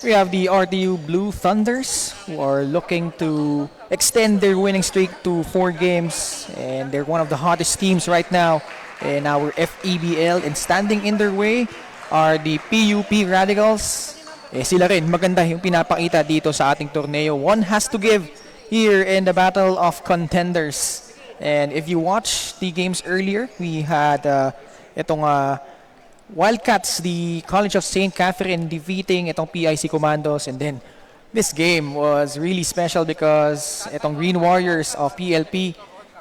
We have the RTU Blue Thunders who are looking to extend their winning streak to 4 games, and they're one of the hottest teams right now in our FEBL. And standing in their way are the PUP Radicals. Sila rin maganda yung pinapakita dito sa ating torneo. One has to give here in the Battle of Contenders. And if you watch the games earlier, we had itong Wildcats, the College of St. Catherine, defeating itong PIC Commandos. And then this game was really special because itong Green Warriors of PLP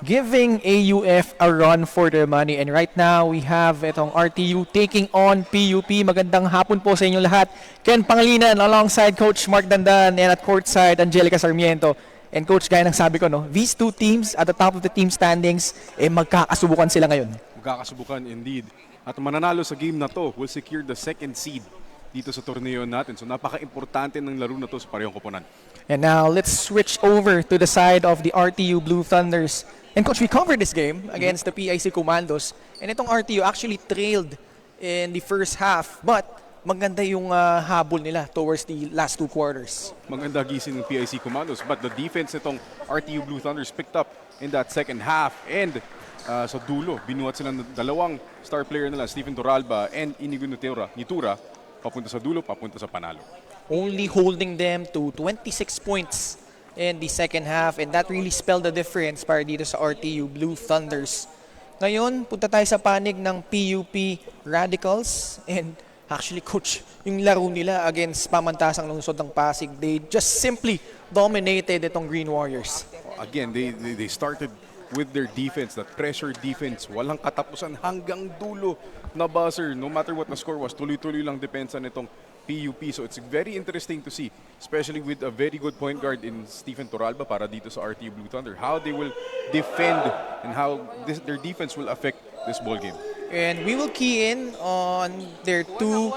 giving AUF a run for their money. And right now, we have itong RTU taking on PUP. Magandang hapon po sa inyo lahat. Ken Pangilinan alongside Coach Mark Dandan, and at courtside, Angelica Sarmiento. And Coach, gaya ng sabi ko, no, these two teams at the top of the team standings, magkakasubukan sila ngayon. Magkakasubukan indeed. At mananalo sa game na to will secure the second seed dito sa torneo natin. So napaka-importante ng laro na to sa parehong koponan. And now, let's switch over to the side of the RTU Blue Thunders. And Coach, we covered this game against the PIC Commandos. And itong RTU actually trailed in the first half. But maganda yung habol nila towards the last 2 quarters. Maganda gising ng PIC Commandos. But the defense nitong RTU Blue Thunders picked up in that second half. And sa dulo, binuhat sila ng dalawang star player nila, Stephen Toralba and Inigo Nitura, papunta sa dulo, papunta sa panalo. Only holding them to 26 points in the second half, and that really spelled the difference para dito sa RTU Blue Thunders. Ngayon, punta tayo sa panig ng PUP Radicals, and actually, Coach, yung laro nila against pamantasang lungsod ng Pasig, they just simply dominated itong Green Warriors. Again, they started with their defense, that pressure defense. Walang katapusan hanggang dulo na buzzer. No matter what the score was, tuloy-tuloy lang depensa nitong PUP. So it's very interesting to see, especially with a very good point guard in Stephen Toralba para dito sa RTU Blue Thunder, how they will defend and how their defense will affect this ball game. And we will key in on their 2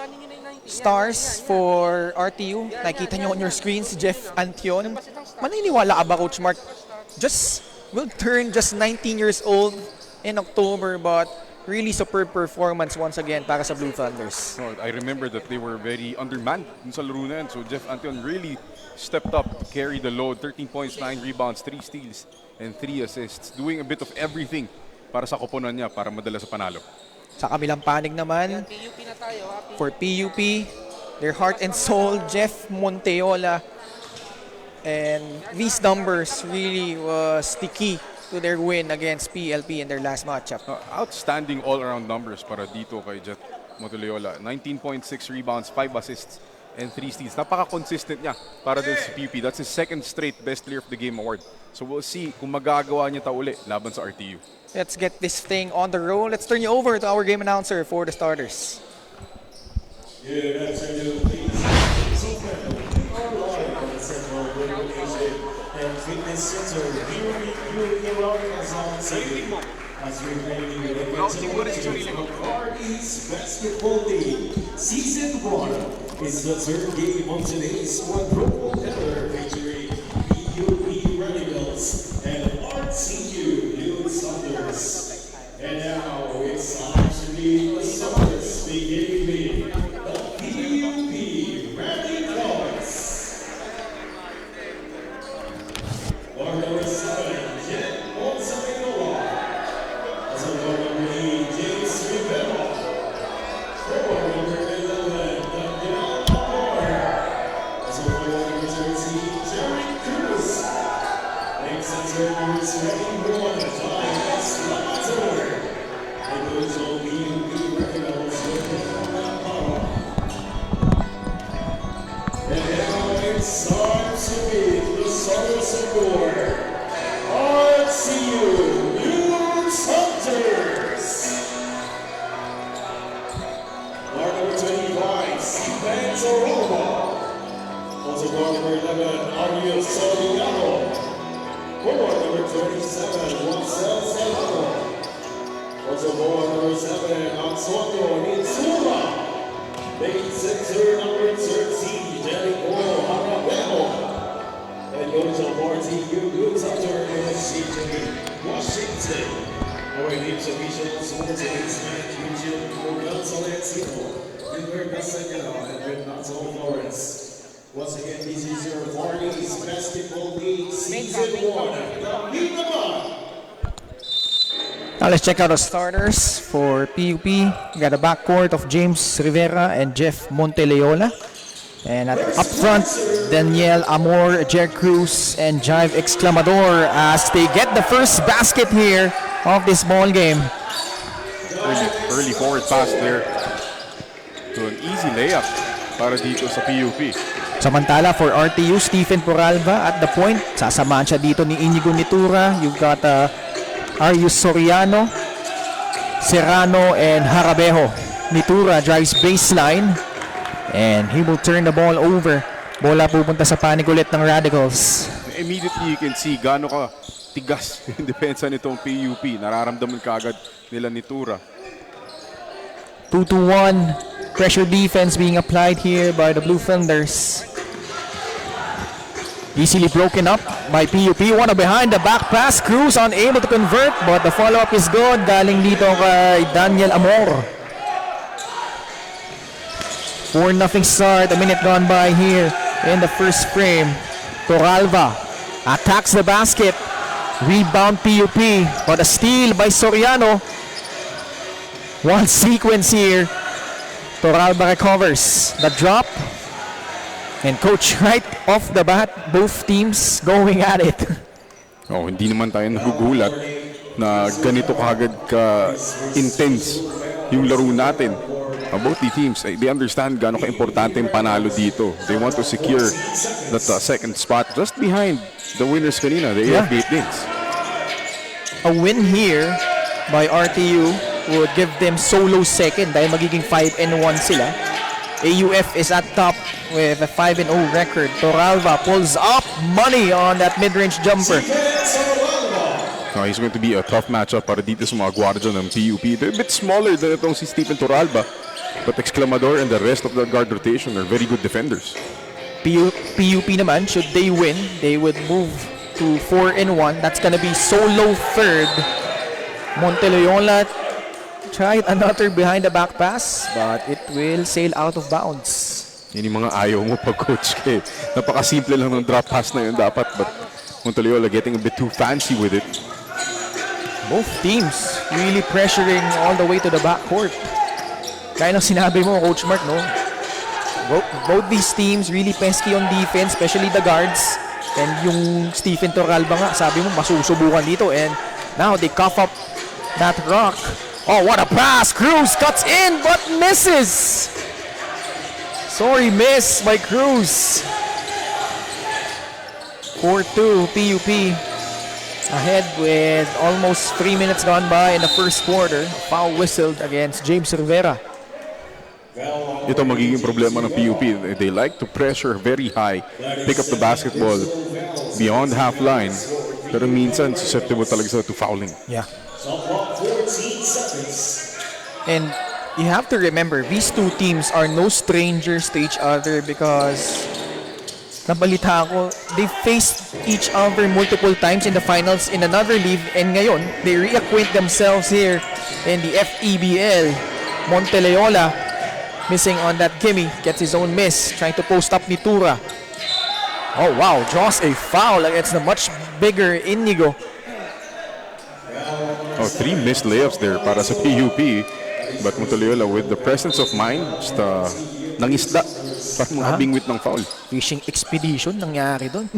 stars for RTU. Nakita nyo on your screens, Jeff Antion. Maniniwala ka ba, Coach Mark? Will turn just 19 years old in October, but really superb performance once again para sa Blue Thunders. I remember that they were very undermanned sa laro na yan. So Jeff Antion really stepped up, carried the load, 13 points, 9 rebounds, 3 steals, and 3 assists. Doing a bit of everything para sa koponan niya para madala sa panalo. Sa kabilang panig naman, for PUP, their heart and soul, Jeff Monteola. And these numbers really was the key to their win against PLP in their last matchup. Outstanding all-around numbers para dito kay Jeff Monteola. 19.6 rebounds, 5 assists, and 3 steals. Napaka-consistent niya para din sa PUP. That's his second straight Best Player of the Game award. So we'll see kung magagawa niya uli laban sa RTU. Let's get this thing on the roll. Let's turn you over to our game announcer for the starters. Good afternoon, please. And Fitness Center here in Kansas City as we bring you the continuation of our East basketball team. Season 1 is the third game of today's quadruple header featuring PUP Radicals and RTU Blue Thunders. And now it's time to be the starters, beginning with the PUP Radicals. Number 7, Jen Monsaminoa. As a number 8, James Rivera. For number 11, Daniel Amor. As a number 13, Jerry Cruz. Next center, number 21, John Slaughter. And those will be Radicals with Paro. And now it's time to be the starters of war. RTU Blue Thunders. Number 25, Stephen Toralba. Also number 11, Ariel Soriano. Forward number 27, Marcel Serrano. Also forward number 7, Antonio Nitura. Main center number 13, Jericho Harabemo. And goes to RTU Blue Thunder in Washington. Our names officials for today's match, Region Renato Latino, Edward Casagao, and Renato Flores. Once again, this is your Vardy's Basketball League Season 1. Kami naman. Now let's check out the starters for PUP. We got a backcourt of James Rivera and Jeff Monteleola. And up front, Daniel Amor, Jer Cruz, and Jive Exclamador as they get the first basket here of this ball game. Early forward pass there to an easy layup para dito sa PUP. Samantala for RTU, Stephen Poralba at the point. Sasamahan siya dito ni Inigo Nitura. You've got Arius Soriano, Serrano, and Harabejo. Nitura drives baseline. And he will turn the ball over. Bola pupunta sa panig ulit ng Radicals. Immediately you can see gaano ka tigas yung depensa nitong PUP. Nararamdaman kaagad nila ni Tura. 2-1 pressure defense being applied here by the Blue Thunders. Easily broken up by PUP. One behind the back pass. Cruz unable to convert, but the follow-up is good. Galing dito kay Daniel Amor. 4-0 start, a minute gone by here in the first frame. Toralva attacks the basket. Rebound PUP, but a steal by Soriano. One sequence here. Toralva recovers the drop. And coach right off the bat, both teams going at it. Oh, hindi naman tayo nagugulat na ganito kagad ka-intense yung laro natin. Both the teams, they understand gaano ka-importante yung panalo dito. They want to secure that second spot just behind the winners kanina, the AF Gate Danes. A win here by RTU would give them solo second dahil magiging 5-1 sila. AUF is at top with a 5-0 record. Toralva pulls up money on that mid-range jumper. No, he's going to be a tough matchup para dito sa mga guardia ng PUP. They're a bit smaller than itong si Stephen Toralva. But Exclamador and the rest of the guard rotation are very good defenders. PUP naman, should they win, they would move to 4-1. That's gonna be solo third. Monteleola tried another behind the back pass, but it will sail out of bounds. Yan yung mga ayaw mo pag coach kay. Napakasimple lang ng drop pass na yun dapat, but Monteleola getting a bit too fancy with it. Both teams really pressuring all the way to the backcourt. Kaya ng sinabi mo, Coach Mark, no? Both these teams really pesky on defense, especially the guards. And yung Stephen Toralba nga, sabi mo, masusubukan dito. And now they cough up that rock. Oh, what a pass! Cruz cuts in, but misses! Sorry, miss by Cruz. 4-2, PUP. Ahead with almost 3 minutes gone by in the first quarter. Foul whistled against James Rivera. Ito magiging problema ng PUP. They like to pressure very high, pick up the basketball beyond half line. Pero minsan, susceptible talaga sila to fouling. Yeah. And you have to remember, these two teams are no strangers to each other because nabalita ko, they faced each other multiple times in the finals in another league, and ngayon, they reacquaint themselves here in the FEBL. Monteleola missing on that gimme, gets his own miss, trying to post up Nitura. Oh wow, draws a foul against the much bigger Inigo. Oh, 3 missed layups there para sa PUP. But Monteleola with the presence of mind, just nangisda para makabingwit ng foul. Fishing expedition nangyari doon.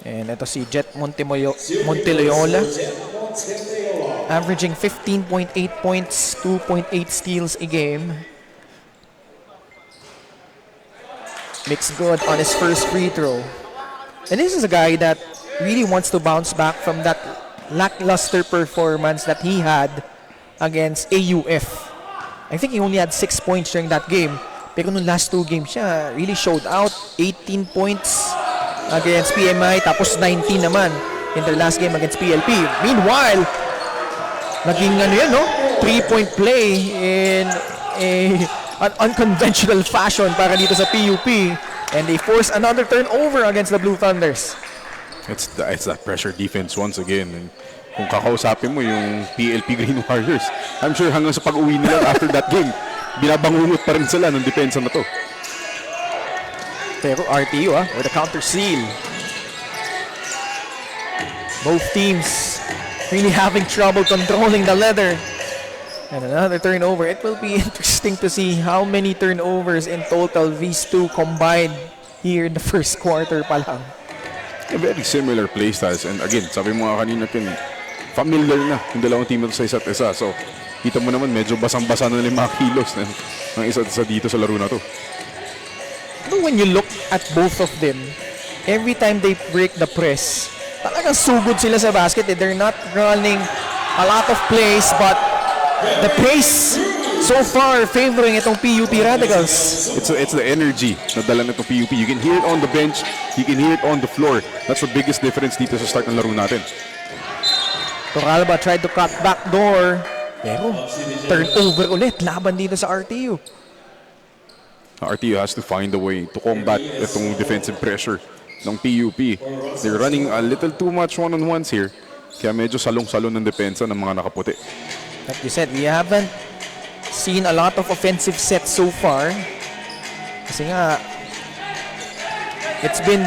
And ito si Jet Monteleola. Averaging 15.8 points, 2.8 steals a game. Makes good on his first free throw. And this is a guy that really wants to bounce back from that lackluster performance that he had against AUF. I think he only had 6 points during that game. Pero nung last 2 games siya, really showed out. 18 points against PMI, tapos 19 naman in the last game against PLP. Meanwhile, naging 3-point play in an unconventional fashion para dito sa PUP. And they force another turnover against the Blue Thunders. It's that pressure defense once again. And kung kakausapin mo yung PLP Green Warriors, I'm sure hanggang sa pag-uwi nila after that game, binabangungot pa rin sila ng depensa na to. Pero RTU with a counter seal. Both teams really having trouble controlling the leather. And another turnover. It will be interesting to see how many turnovers in total these two combined here in the first quarter pa lang. Very similar playstyles. And again, sabi mo nga kanina, familiar na yung dalawang team sa isa't isa. So, kita mo naman, medyo basang-basa na yung mga kilos ng isa't isa dito sa laro na to. But when you look at both of them, every time they break the press, talagang sugod sila sa basket. They're not running a lot of plays, but the pace so far favoring itong PUP Radicals. It's the energy na dala nitong PUP. You can hear it on the bench, you can hear it on the floor. That's the biggest difference dito sa start ng laro natin. Toralba tried to cut back door, pero turnover ulit laban dito sa RTU. RTU has to find a way to combat itong defensive pressure ng PUP. They're running a little too much one-on-ones here. Kaya medyo salong-salon ng depensa ng mga nakaputi. Like you said, we haven't seen a lot of offensive sets so far. Kasi nga, it's been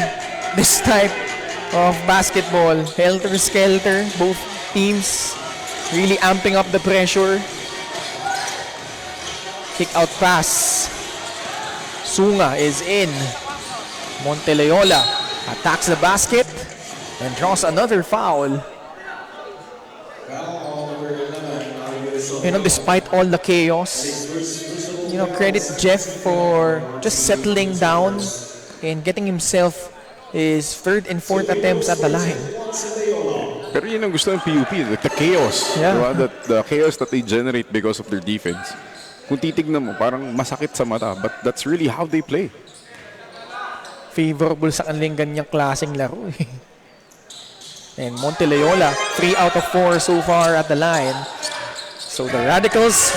this type of basketball. Helter-skelter, both teams really amping up the pressure. Kick out pass. Sunga is in. Monteleola attacks the basket and draws another foul. You know, despite all the chaos, you know, credit Jeff for just settling down and getting himself his third and fourth attempts at the line. Pero yun ang gusto ng PUP, the chaos. Yeah. Diba? The chaos that they generate because of their defense. Kung titignan mo, parang masakit sa mata, but that's really how they play. Favorable sa kanilang ganyang klaseng laro. And Monteleola, 3 out of 4 so far at the line. So the Radicals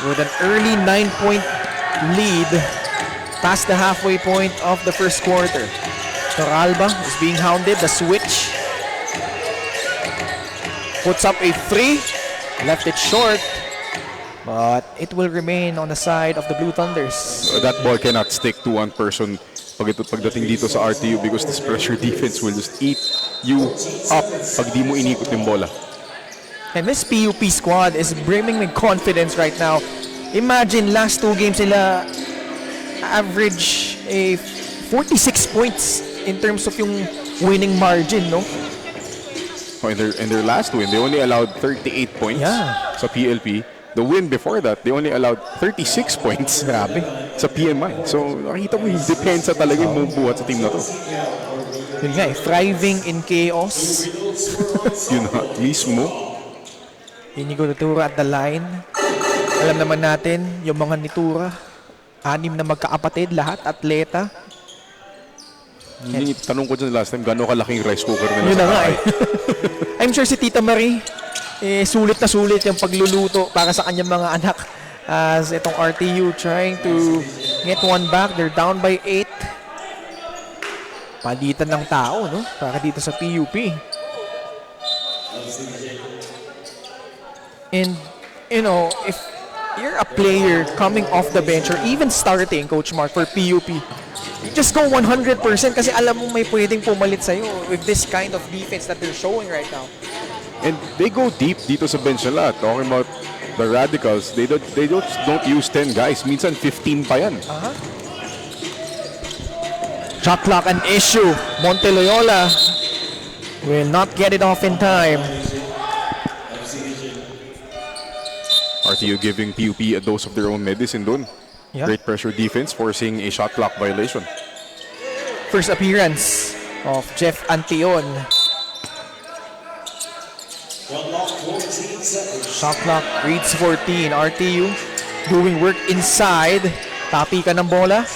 with an early 9-point lead past the halfway point of the first quarter. Toralba is being hounded. The switch puts up a 3, left it short, but it will remain on the side of the Blue Thunders. That ball cannot stick to one person pagdating dito sa RTU because this pressure defense will just eat you up pag di mo inikot yung bola. And this PUP squad is brimming with confidence right now. Imagine last 2 games sila average a 46 points in terms of yung winning margin, no? Oh, in their last win, they only allowed 38 points sa PLP. The win before that, they only allowed 36 points. Grabe. Sa PMI. So, nakita mo yung depensa talaga yung bubuhat sa team na to. Yun nga thriving in chaos. Yun na, mismo. Inigo Tura at the line. Alam naman natin, yung mga nitura, 6 na magkaapatid, lahat, atleta. Yung tanong ko dyan last time, gano'ng kalaking rice cooker nila Yun sa na nga bahay. I'm sure si Tita Marie, sulit na sulit yung pagluluto para sa kanyang mga anak. As itong RTU trying to get one back. They're down by 8. Palitan ng tao, no? Para dito sa PUP. And, you know, if you're a player coming off the bench or even starting, Coach Mark, for PUP, you just go 100% kasi alam mo may pwedeng pumalit sa'yo with this kind of defense that they're showing right now. And they go deep dito sa bench nila. Talking about the Radicals, they don't use 10 guys. Minsan 15 pa yan. Shot clock an issue. Monteleola will not get it off in time. RTU giving PUP a dose of their own medicine dun. Yeah. Great pressure defense forcing a shot clock violation. First appearance of Jeff Antion. Shot clock reads 14. RTU doing work inside. Tapi ka ng bola.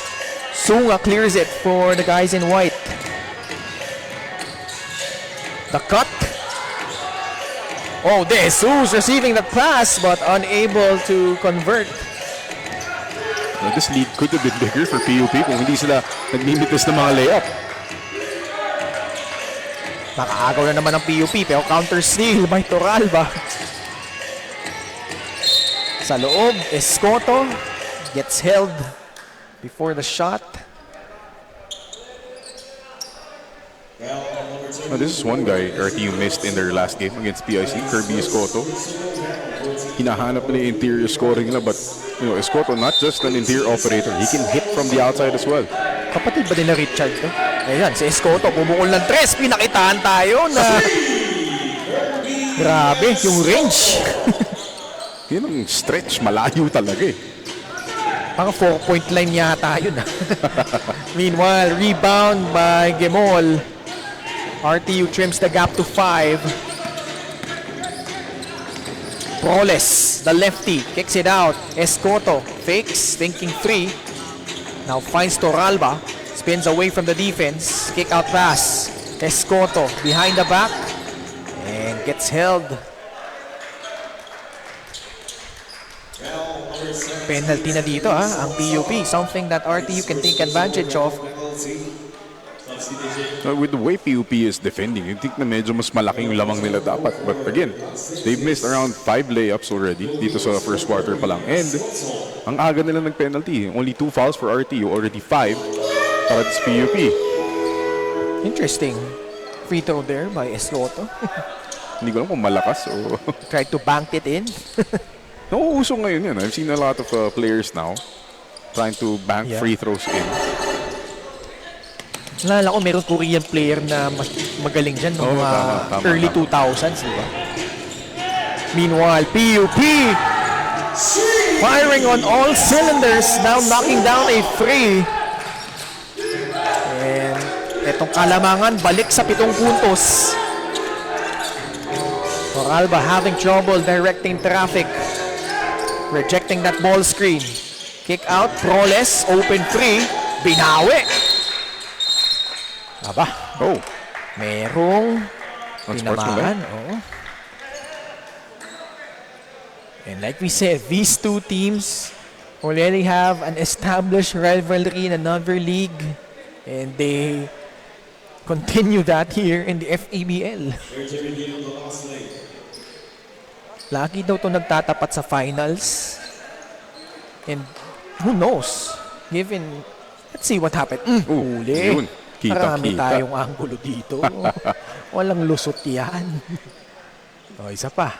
Sunga clears it for the guys in white. The cut. Oh, De Jesus receiving the pass but unable to convert. Now, this lead could have been bigger for PUP kung hindi sila nagmimitas ng mga layup. Nakaagaw na naman ng PUP pero counter steal by Toralba. Sa loob, Escoto gets held before the shot. This is one guy RTU missed in their last game against PIC, Kirby Escoto. Hinahanap nila yung interior scoring nila, but Escoto not just an interior operator, he can hit from the outside as well. Kapatid ba nila Richard to? Ayan, si Escoto bumukol ng 3. Pinakitaan tayo na grabe yung range. Yun ang stretch, malayo talaga eh. Pang 4-point line yata yun. Meanwhile, rebound by Gemol. RTU trims the gap to 5. Proles, the lefty, kicks it out. Escoto fakes, thinking 3. Now finds Torralba. Spins away from the defense. Kick out pass. Escoto behind the back. And gets held. Penalty na dito ang PUP. Something that RTU can take advantage of. With the way PUP is defending, you think na medyo mas malaking lamang nila dapat. But again, they've missed around 5 layups already dito sa first quarter pa lang. And ang aga nila ng penalty. Only 2 fouls for RTU, already 5 para sa PUP. Interesting. Free throw there by Escoto. Hindi ko alam kung malakas o... Tried to bank it in. Nauuso ngayon yan. I've seen a lot of players now trying to bank free throws in. Nalala ko, meron Korean player na magaling dyan noong early 2000s, di ba? Meanwhile, PUP firing on all cylinders, now knocking down a 3. And etong kalamangan, balik sa 7 puntos. Torralba having trouble directing traffic. Rejecting that ball screen. Kick out, Proles, open 3. Binawi. Aba. Oh. Merong tinamaan. Unsportsmanlike. Oh. And like we said, these two teams already have an established rivalry in another league. And they continue that here in the FEBL. Lagi daw to nagtatapat sa finals. And who knows? Given, let's see what happened. Huli. Yun. Marami Kita. tayong angulo dito. Walang lusot yan. O, isa pa.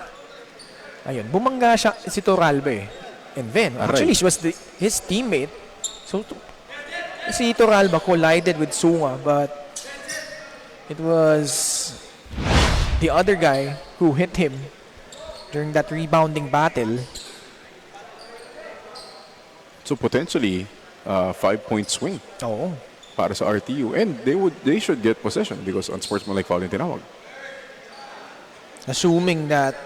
Ayun, bumangga siya si Torralba eh. And then, actually, she was his teammate. So, si Torralba collided with Sunga, but it was the other guy who hit him during that rebounding battle. So potentially, 5-point swing Oo. para sa RTU. And they should get possession because unsportsmanlike foul yung tinawag. Assuming that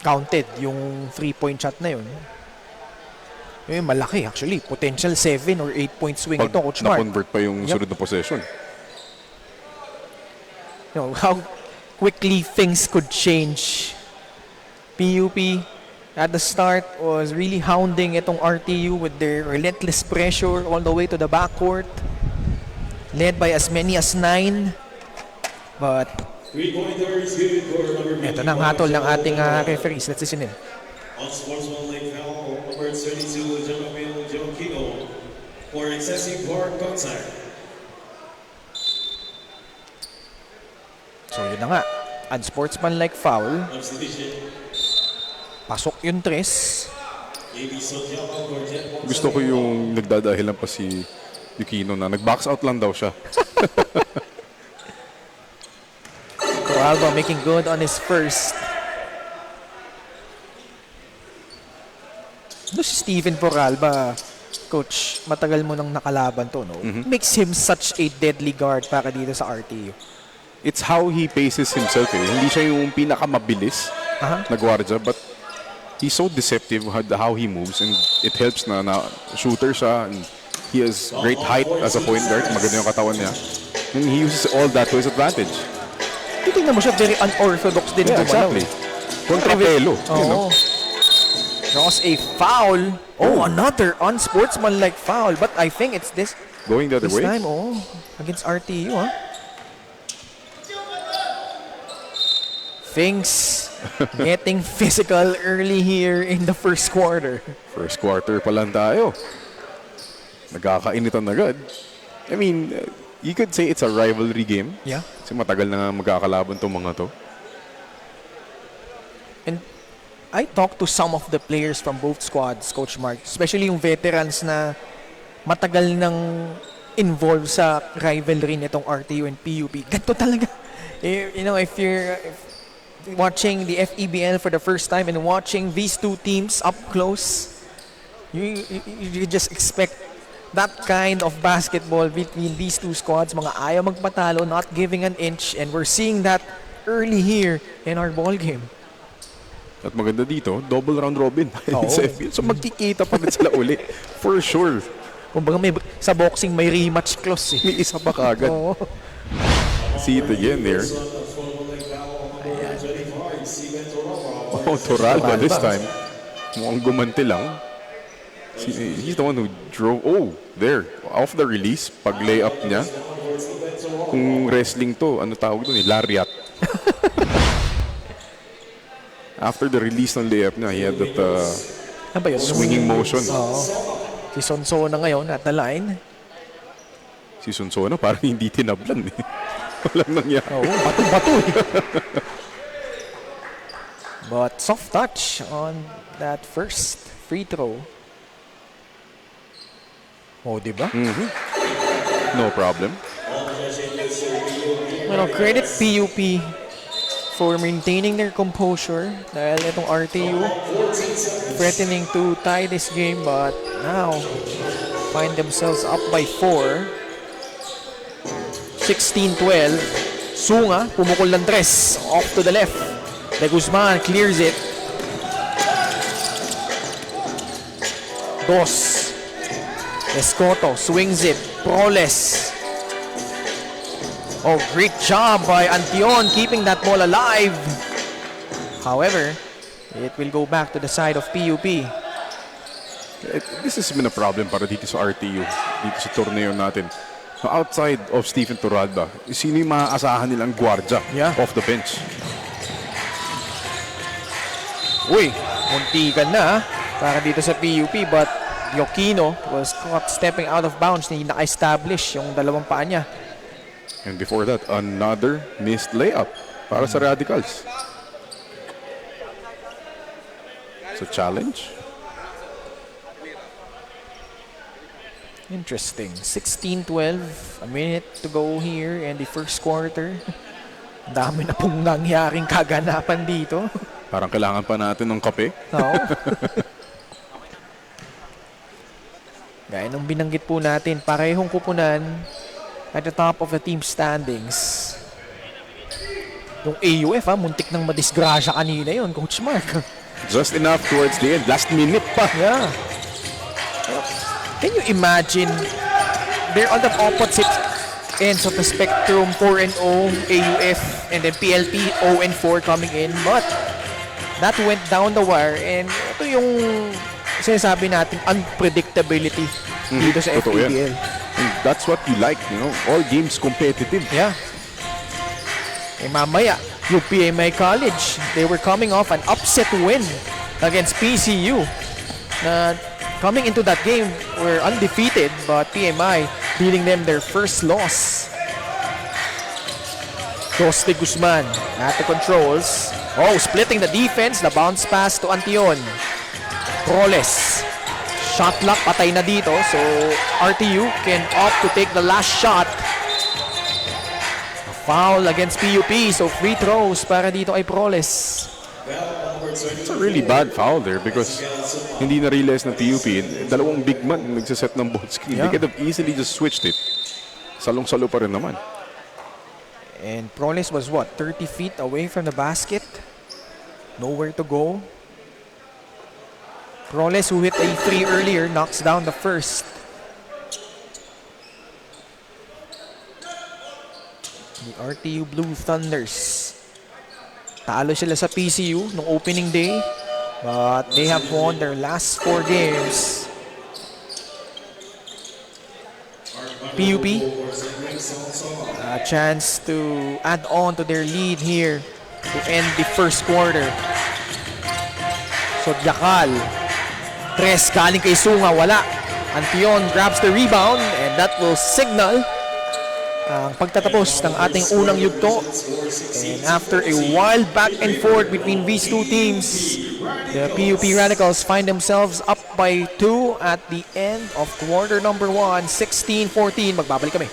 counted yung 3-point shot na yun. Malaki actually. Potential 7 or 8-point swing ito, Coach Mark. Na-convert pa yung sunod na possession. How quickly things could change. PUP at the start was really hounding itong RTU with their relentless pressure all the way to the backcourt. Led by as many as 9. But ito na ang hatol ng ating referees. Let's listen in. Unsportsmanlike foul, number 32, Jonathan Joaquino, for excessive hard contact. So yun na nga. Unsportsmanlike foul. Pasok yung 3. Gusto ko yung nagdadahilan pa si Yukino na nag-box out lang daw siya. Torralba making good on his first. Si Steven Torralba, Coach, matagal mo nang nakalaban to, no? Makes him such a deadly guard para dito sa RTU. It's how he paces himself eh. Hindi siya yung pinakamabilis na gwardiya, but he's so deceptive how he moves, and it helps na shooter siya, and he has great height as a point guard. Maganda yung katawan niya. And he uses all that to his advantage. Titingnan mo siya, very unorthodox din. Yeah, exactly. Kontrapelo. You know? Draws a foul. Oh, another unsportsmanlike foul. But I think it's this Going the other way. time, against RTU, Things getting physical early here in the first quarter. First quarter pa lang tayo. Nagkakainitan agad. I mean, You could say it's a rivalry game. Yeah. Kasi matagal na nga magkakalaban tong mga to. And I talked to some of the players from both squads, Coach Mark, especially yung veterans na matagal nang involved sa rivalry nitong RTU and PUP. Ganito talaga. You know, if you're watching the FEBL for the first time and watching these two teams up close, you just expect that kind of basketball between these two squads. Mga ayaw magpatalo, not giving an inch, and we're seeing that early here in our ball game. At maganda dito, double round robin. Oo. So magkikita pa rin sila uli. For sure. Kumbaga sa boxing may rematch clause eh. May isa pa kagad. Oo. See it again there. Oh, Toralba this time. Mukhang gumanti lang. He's the one who drove. Oh, there. Off the release. Pag layup niya. Kung wrestling to, ano tawag doon eh? Lariat. After the release ng layup niya, he had that Ano ba yun? swinging motion. Oo. Si Sonso na ngayon at the line. Si Sunsona parang hindi tinablan eh. Walang nangyari. Oo, bato-bato eh. But soft touch on that first free throw. Oh, diba? No problem. Well, credit PUP for maintaining their composure dahil itong RTU threatening to tie this game, but now find themselves up by 4. 16-12. Sunga, pumukol ng tres. Off to the left. De Guzman clears it. Dos. Escoto swings it. Proles. Oh, great job by Antion keeping that ball alive. However, it will go back to the side of PUP. This has been a problem para dito sa RTU. Dito sa torneo natin. So outside of Stephen Toralba, sino yung maaasahan nilang gwardya off the bench? Uy, muntikan na para dito sa PUP, but Yokino was caught stepping out of bounds. Hindi naka-establish yung dalawang paa niya. And before that, another missed layup para sa Radicals. It's a challenge. Interesting. 16-12. A minute to go here in the first quarter. Dami na pong nangyaring kaganapan dito. Parang kailangan pa natin ng kape. Oo. Gaya nung binanggit po natin, parehong kupunan at the top of the team standings. Yung AUF, muntik nang madisgrasya kanina yun, Coach Mark. Just enough towards the end. Last minute pa. Yeah. Can you imagine? They're on the opposite ends of the spectrum. 4-0 AUF and then PLP 0-4 coming in. But that went down the wire, and ito yung sinasabi natin unpredictability dito sa Totoo yan. FPBL. And that's what you like, you know. All games competitive. Yeah. Eh mamaya, UPMI College, they were coming off an upset win against PCU. Na coming into that game, were undefeated, but PMI dealing them their first loss. Dos de Guzman at the controls. Oh, splitting the defense. The bounce pass to Antion. Proles. Shot clock, patay na dito. So, RTU can opt to take the last shot. A foul against PUP. So, free throws para dito ay Proles. It's a really bad foul there because hindi na-realize ng PUP. Dalawang big man yung nagsaset ng ball screen. Yeah. They could have easily just switched it. Salong-salo pa rin naman. And Proles was what? 30 feet away from the basket. Nowhere to go. Proles, who hit a three earlier, knocks down the first. The RTU Blue Thunders. Talo sila sa PCU nung opening day, but they have won their last 4 games. PUP, a chance to add on to their lead here to end the first quarter. So Yakal, tres galing kay Sunga, wala. Antion grabs the rebound, and that will signal ang pagtatapos ng ating unang yugto. And after a wild back and forth between these two teams, the PUP Radicals find themselves up by 2 at the end of quarter number 1, 16-14. Magbabalik kami.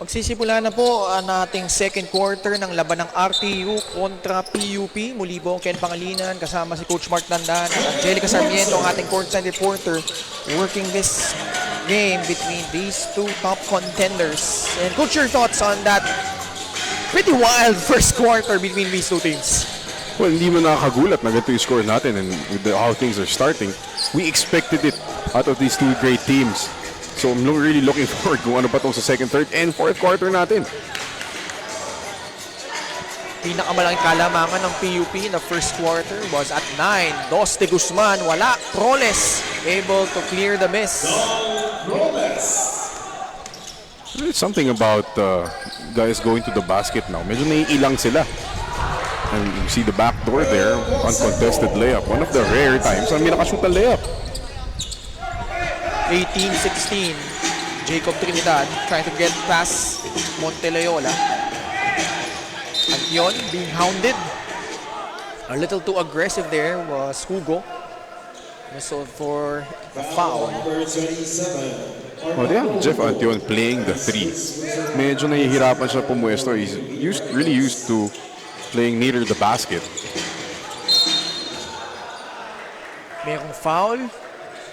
Magsisimula na po ang ating second quarter ng laban ng RTU kontra PUP. Muli po ang Ken Pangalinan kasama si Coach Mark Tandan at Angelica Sarmiento, ang ating courtside reporter, working this game between these two top contenders. And Coach, your thoughts on that pretty wild first quarter between these two teams? Well, hindi mo nakakagulat na ganito yung score natin, and with how things are starting, we expected it out of these two great teams. So I'm really looking forward kung ano pa itong sa second, third, and fourth quarter natin. Pinakamalaking kalamangan ng PUP in the first quarter was at 9. Dos de Guzman, wala. Roles able to clear the miss. There's something about guys going to the basket now. Medyo naiilang sila. And you see the back door there, uncontested layup. One of the rare times na may nakashoot na layup. 18-16. Jacob Trinidad trying to get past Monteleola. Antion being hounded. A little too aggressive there was Hugo. So for the foul. Oh, yeah, Jeff Antion playing the 3. Medyo nahihirapan siya pumuesto. He's really used to playing near the basket. Merong foul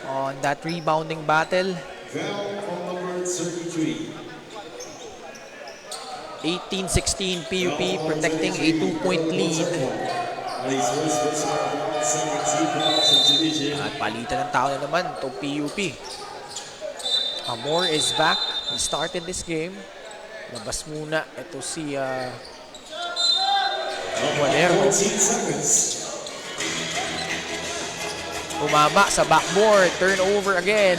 on that rebounding battle. Foul on number 33. 18-16 PUP protecting a 2-point lead. At palitan ng tao na naman to PUP. Amor is back. He started this game. Labas muna. Ito si Valero. Umama sa backboard. Turnover again.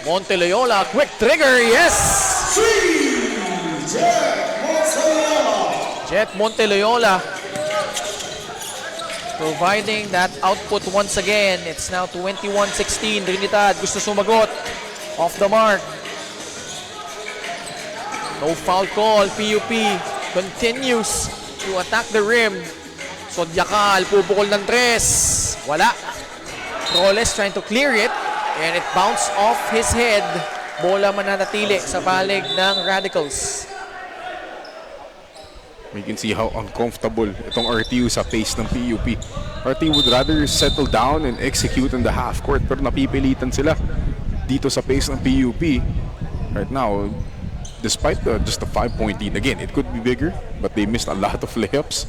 Monteleola. Quick trigger. Yes! Jet Monteleola providing that output once again. It's now 21-16. Trinidad gusto sumagot. Off the mark. No foul call. PUP continues to attack the rim. Sodyakal, pupukol ng tres. Wala. Roles trying to clear it. And it bounced off his head. Bola mananatili sa palig ng Radicals. You can see how uncomfortable itong RTU sa pace ng PUP. RTU would rather settle down and execute in the half court, pero napipilitan sila. dito sa pace ng PUP right now. Despite just a 5-point lead, again, it could be bigger, but they missed a lot of layups.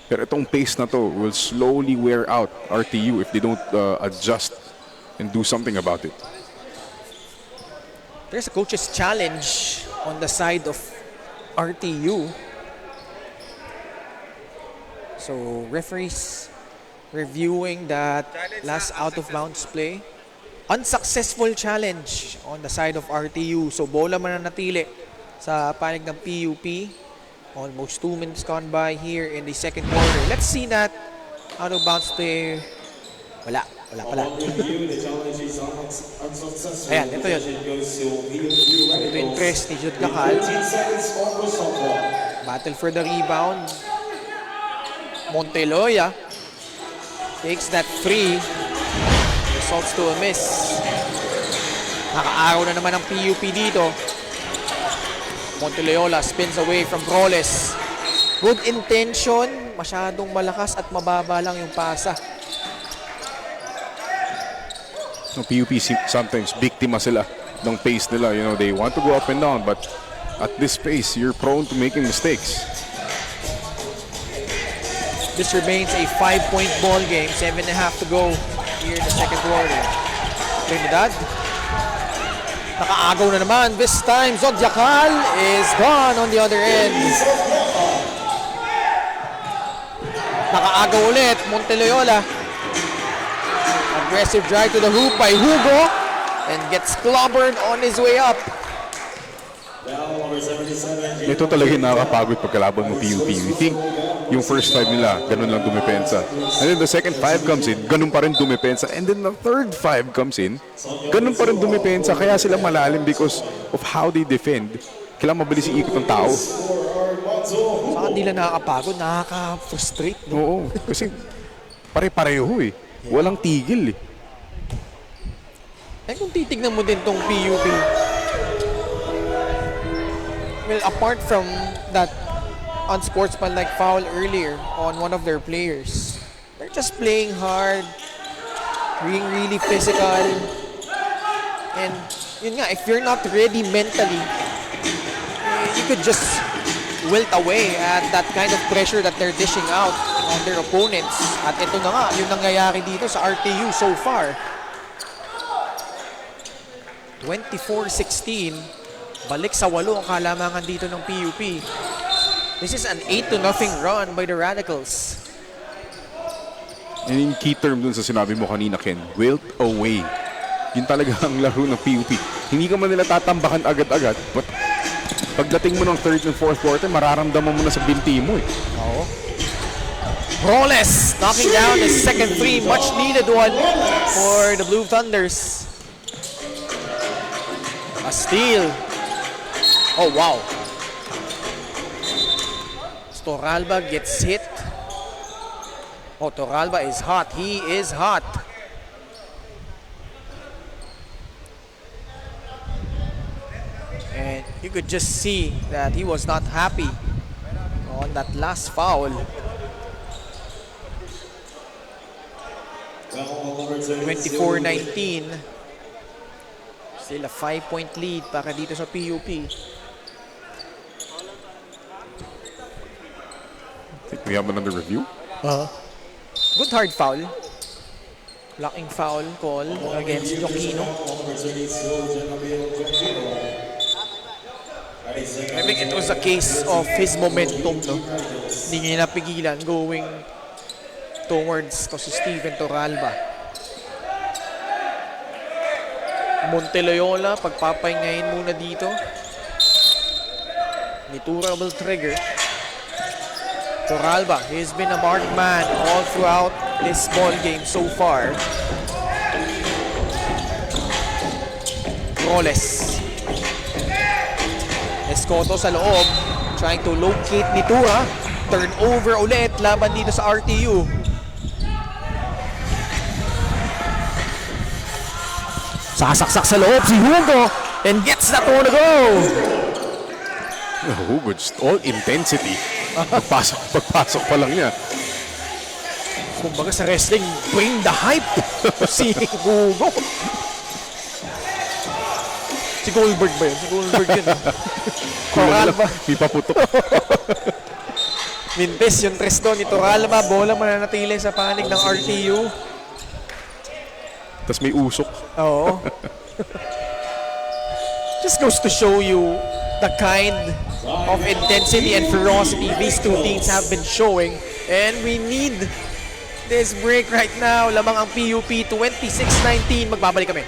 Pero itong pace na to will slowly wear out RTU if they don't adjust and do something about it. There's a coach's challenge on the side of RTU. So referees reviewing that last out of bounds play. Unsuccessful challenge on the side of RTU. So bola mananatili sa panig ng PUP. Almost 2 minutes gone by here in the second quarter. Let's see that out of bounds play. Wala pala. Ayan, ito yun. Ito yung press ni Jude Kakal. Battle for the rebound. Monteloya takes that free. Results to a miss. Nakaaraw na naman ang PUP dito. Montelola spins away from Roles. Good intention. Masyadong malakas at mababa lang yung pasa. No, PUP sometimes biktima sila ng pace nila. You know, they want to go up and down, but at this pace, you're prone to making mistakes. This remains a 5-point ball game. 7.5 to go here in the second quarter. Trinidad. Nakaagaw na naman. This time, Zodiacal is gone on the other end. Nakaagaw ulit. Monteloyola. Aggressive drive to the hoop by Hugo and gets clobbered on his way up. Ito talaga yung nakakapagod pagkalaban mo PUP. You think yung first 5 nila, ganun lang dumepensa. And then the second 5 comes in, ganun pa rin dumepensa. And then the third 5 comes in, ganun pa rin dumepensa. Kaya sila malalim because of how they defend. Kailangan mabilis yung ikot ng tao. Saka hindi lang nakakapagod, nakaka-frustrate. No? Oo, kasi pare-pareho eh. Walang tigil eh. Eh kung titignan mo din tong PUP, well, apart from that unsportsmanlike foul earlier on one of their players, they're just playing hard, being really physical. And yun nga, if you're not ready mentally, you could just wilt away at that kind of pressure that they're dishing out on their opponents. At ito na nga, yung nangyayari dito sa RTU so far. 24-16. Balik sa 8 ang kalamangan dito ng PUP. This is an 8-0 run by the Radicals. And in key term dun sa sinabi mo kanina, Ken, wilt away. Yun talaga ang laro ng PUP. Hindi ka man nila tatambakan agad-agad, but pagdating mo ng third and fourth quarter, mararamdaman mo na sa binti mo eh. Oo. Roles knocking down his second three, much needed one for the Blue Thunders. A steal. Oh, wow. Torralba gets hit. Oh, Torralba is hot. He is hot. And you could just see that he was not happy on that last foul. 24-19. Still a 5-point lead para dito sa PUP. We have another review. Good hard foul. Blocking foul call against Joquino. I think it was a case of his momentum, no? Hindi niya napigilan going towards to si Steven Torralba. Monteloyola, pagpapahingahin muna dito. Nitura will trigger. Torralba, he's been a marked man all throughout this ball game so far. Roles. Escoto sa loob, trying to locate Nitura. Turnover ulit, laban dito sa RTU. Sasaksak sa loob si Hugo and gets that one to go. Hugo, just all intensity. Pagpasok pa lang niya. Kumbaga sa wrestling, bring the hype si Hugo. Si Goldberg ba yun? Si Goldberg yun. Toralba. May paputok. Mintes yung tres doon ni Toralba. Bola mananatili sa panig ng RTU. Tapos may usok. Oo. Just goes to show you the kind of intensity and ferocity these two teams have been showing. And we need this break right now. Lamang ang PUP 26-19. Magbabalik kami.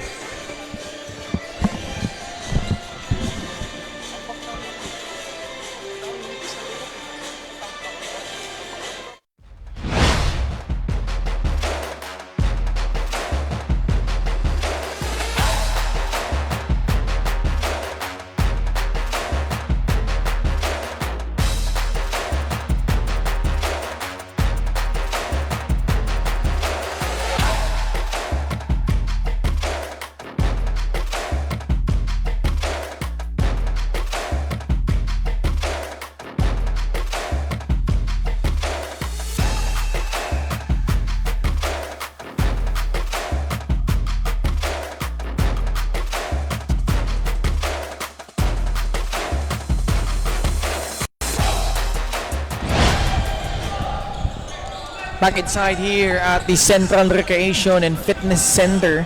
Back inside here at the Central Recreation and Fitness Center.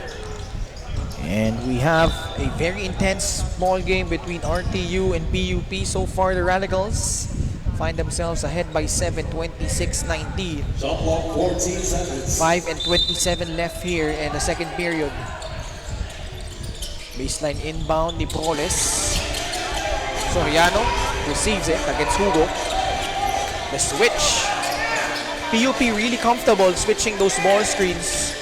And we have a very intense ball game between RTU and PUP. So far, the Radicals find themselves ahead by 7, 26-19. 5 and 27 left here in the second period. Baseline inbound ni Proles. Soriano receives it against Hugo. The switch. PUP really comfortable switching those ball screens.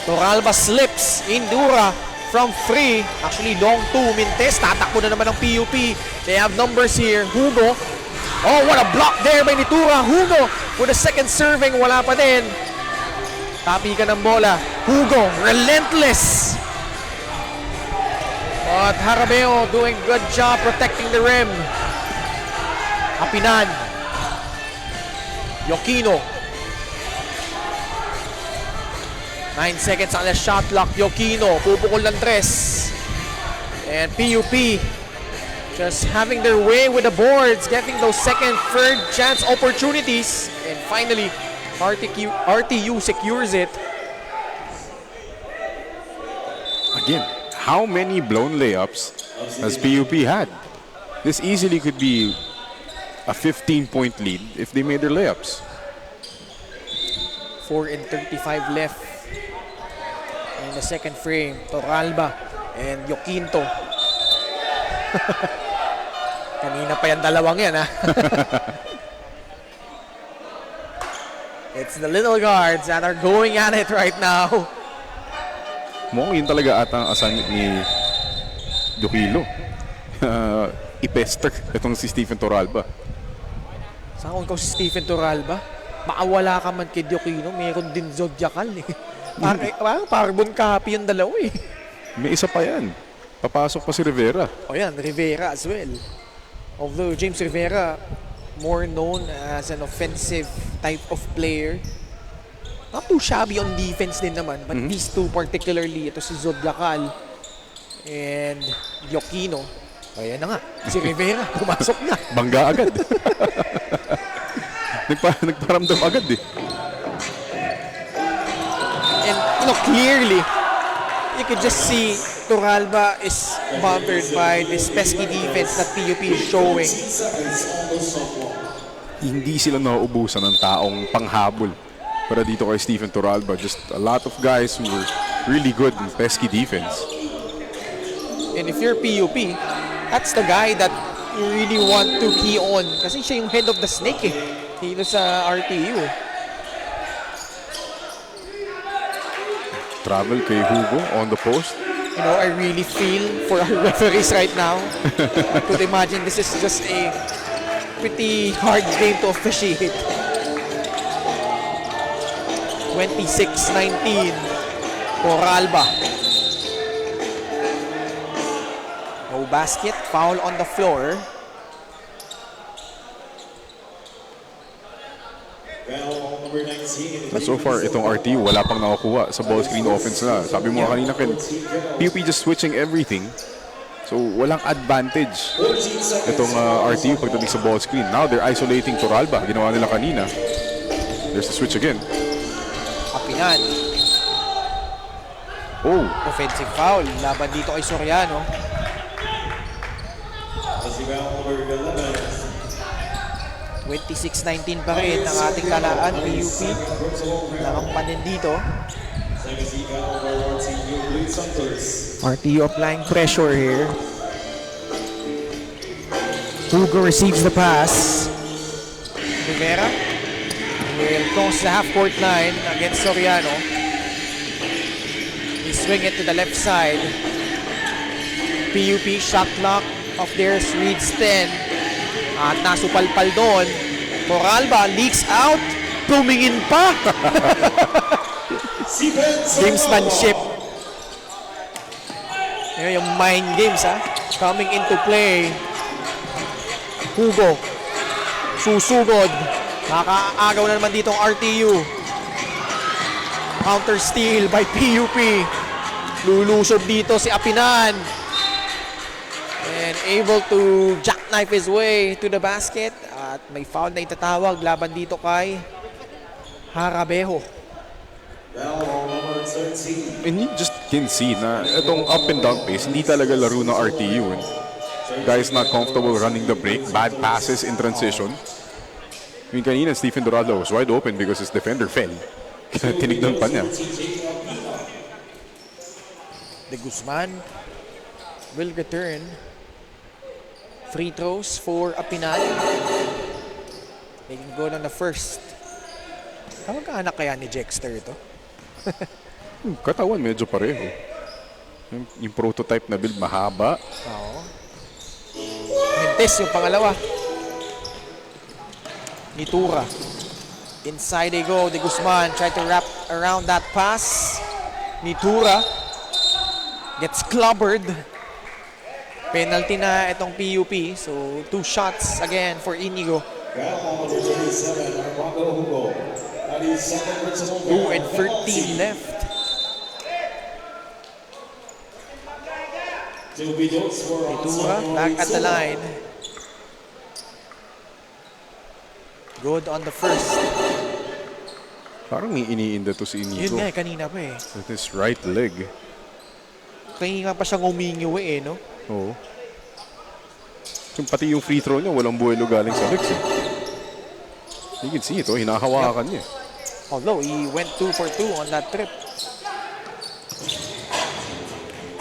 Toralba slips. Indura from 3. Actually, long 2. Mintes. Tatakbo na naman ng PUP. They have numbers here. Hugo. Oh, what a block there by Nitura. Hugo for the second serving. Wala pa din. Tapi ka ng bola. Hugo, relentless. But Harabeo doing good job protecting the rim. Apinan. Yokino. 9 seconds on the shot clock. Yokino, bubukol ng tres. And PUP just having their way with the boards, getting those second, third chance opportunities. And finally, RTU secures it. Again, how many blown layups has PUP had? This easily could be a 15-point lead if they made their layups. 4 and 35 left in the second frame. Toralba and Yoquinto. Kanina pa yan dalawang yan, ha? It's the little guards that are going at it right now. Mukhang yun talaga ata ang assignment ni Duquilo. I-pester itong si Stephen Toralba. Saan kung ikaw si Stephen Toralba? Baka wala ka man kay Diokino, mayroon din Zodiacal eh. Parang carbon copy yung dalawa eh. May isa pa yan. Papasok pa si Rivera. O yan, Rivera as well. Although James Rivera, more known as an offensive type of player. Not too shabby on defense din naman, but these two particularly, ito si Zodiacal and Diokino. Ayan na nga, si Rivera, pumasok na. Bangga agad. Nagparamdam agad eh. And clearly, you could just see Toralba is bothered by this pesky defense that PUP is showing. Hindi sila nauubusan ng taong panghabol para dito kay Stephen Toralba. Just a lot of guys who were really good in pesky defense. And if you're PUP, that's the guy that you really want to key on. Kasi siya yung head of the snake eh. Dito sa RTU. Travel kay Hugo on the post. You know, I really feel for our referees right now. I could imagine this is just a pretty hard game to officiate. 26-19. Toralba. No basket, foul on the floor. But so far, itong RTU, wala pang nakakuha sa ball screen offense na. Sabi mo kanina, PUP just switching everything. So walang advantage 14 seconds. itong RTU pagdating sa ball screen. Now they're isolating Toralba. Ginawa nila kanina. There's the switch again. Apinan. Oh, Offensive foul. Laban dito kay Soriano. Number 11. 26-19 pa rin ang ating talaan. PUP. Nakampanin dito. RTU applying pressure here. Hugo receives the pass. Rivera will cross the half-court line against Soriano. He swing it to the left side. PUP shot clock of theirs reads 10. At nasupalpal doon. Toralba leaks out. Tumingin pa. Gamesmanship. Yan yung mind games coming into play. Hugo. Susugod. Nakakaagaw na naman ditong RTU. Counter steal by PUP. Lulusob dito si Apinan. And able to jackknife his way to the basket. At may foul na itatawag laban dito kay Harabejo. and you just can see na itong up and down pace, hindi talaga laro ng RTU. Guys not comfortable running the break, bad passes in transition. I mean, kanina Stephen Dorado was wide open because his defender fell. Kaya tinignan pa niya. De Guzman will return. Free throws for Apinan. They can go on the first. Kamag-anak kaya ni Jexter ito? Katawan medyo pareho. Yung prototype na build mahaba. Oo. Mentes yung pangalawa. Nitura. Inside they go. De Guzman try to wrap around that pass. Nitura gets clobbered. Penalty na itong PUP. So, 2 shots again for Inigo. 2 and 13 left. Nitura back at the line. Good on the first. Parang may iniinda to si Yun Inigo. nga kanina pa With his right leg. Kanina pa siyang umingiwi no? Oo. So, pati yung free throw niya, walang buwelo galing sa legs. You can see ito, hinahawakan niya. Although he went 2 for 2 on that trip.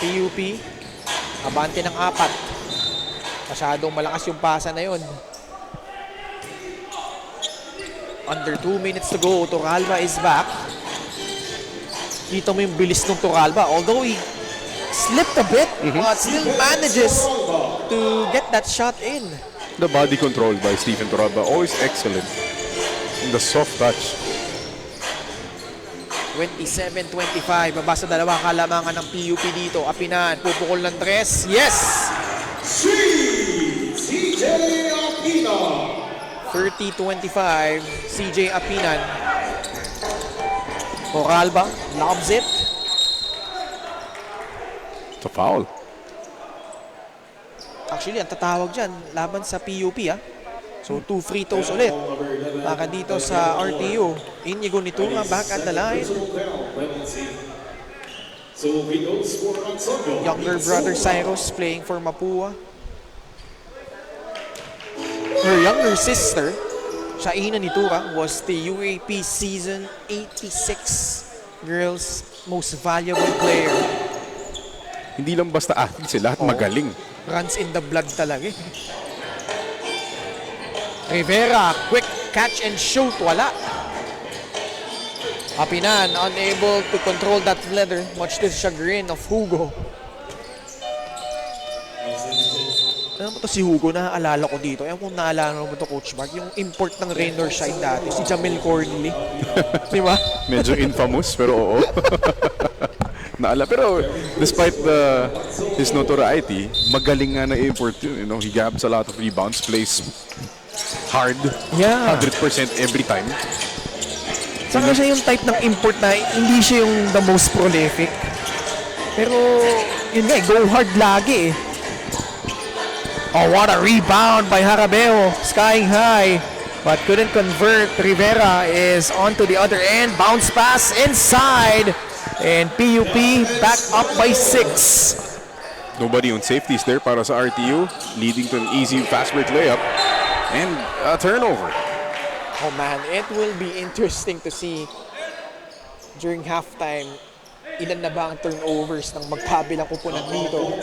PUP, abante ng 4. Masyadong malakas yung pasa na yun. Under 2 minutes to go, Toralba is back. Dito mo yung bilis ng Toralba. Although he slipped a bit, but still manages to get that shot in. The body control by Stephen Toralba, always excellent. And the soft touch. 27-25, baba sa dalawang kalamangan ng PUP dito. Apinan, pupukol ng 3. Yes! CJ Apina. 30-25, CJ Apinan. Toralba lobs it. It's a foul. Actually, ang tatawag dyan, laban sa PUP So, 2 free throws ulit. Baka dito sa RTU. Inigo Nitura back at the line. Younger brother Cyrus playing for Mapua. Her younger sister, Shaina Nitura, was the UAP season 86 girls most valuable player. Hindi lang basta athlete sila at magaling. Runs in the blood talaga Rivera, quick catch and shoot, wala. Apinan, unable to control that leather, much to the chagrin of Hugo. Alam mo to si Hugo, naaalala ko dito. Ewan kung naalala mo to, Coach Mark, yung import ng Rain or Shine dati, si Jamel Cornley. Di ba? Medyo infamous, pero oo. Pero despite his notoriety, magaling nga na import yun. He grabs a lot of rebounds, plays hard, Yeah. 100% every time. Saka siya yung type ng import na hindi siya yung the most prolific. Pero, yun nga, go hard lagi Oh, what a rebound by Harabeo, skying high, but couldn't convert. Rivera is onto the other end, bounce pass inside, and PUP back up by 6. Nobody on safeties there para sa RTU, leading to an easy fast break layup and a turnover. Oh man, it will be interesting to see during halftime ilan na ba ang turnovers ng magkabilang kupunan dito.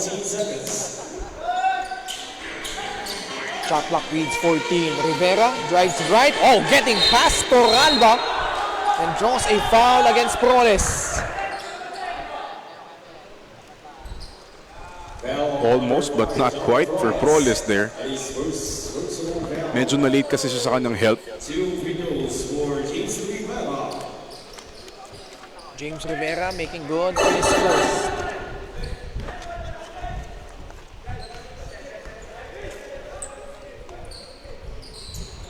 Shot clock reads 14. Rivera drives right. Oh, getting past Toralba and draws a foul against Proles. Almost but not quite for Proles there. Medyo na-late kasi siya sa kanyang help. James Rivera making good on his first.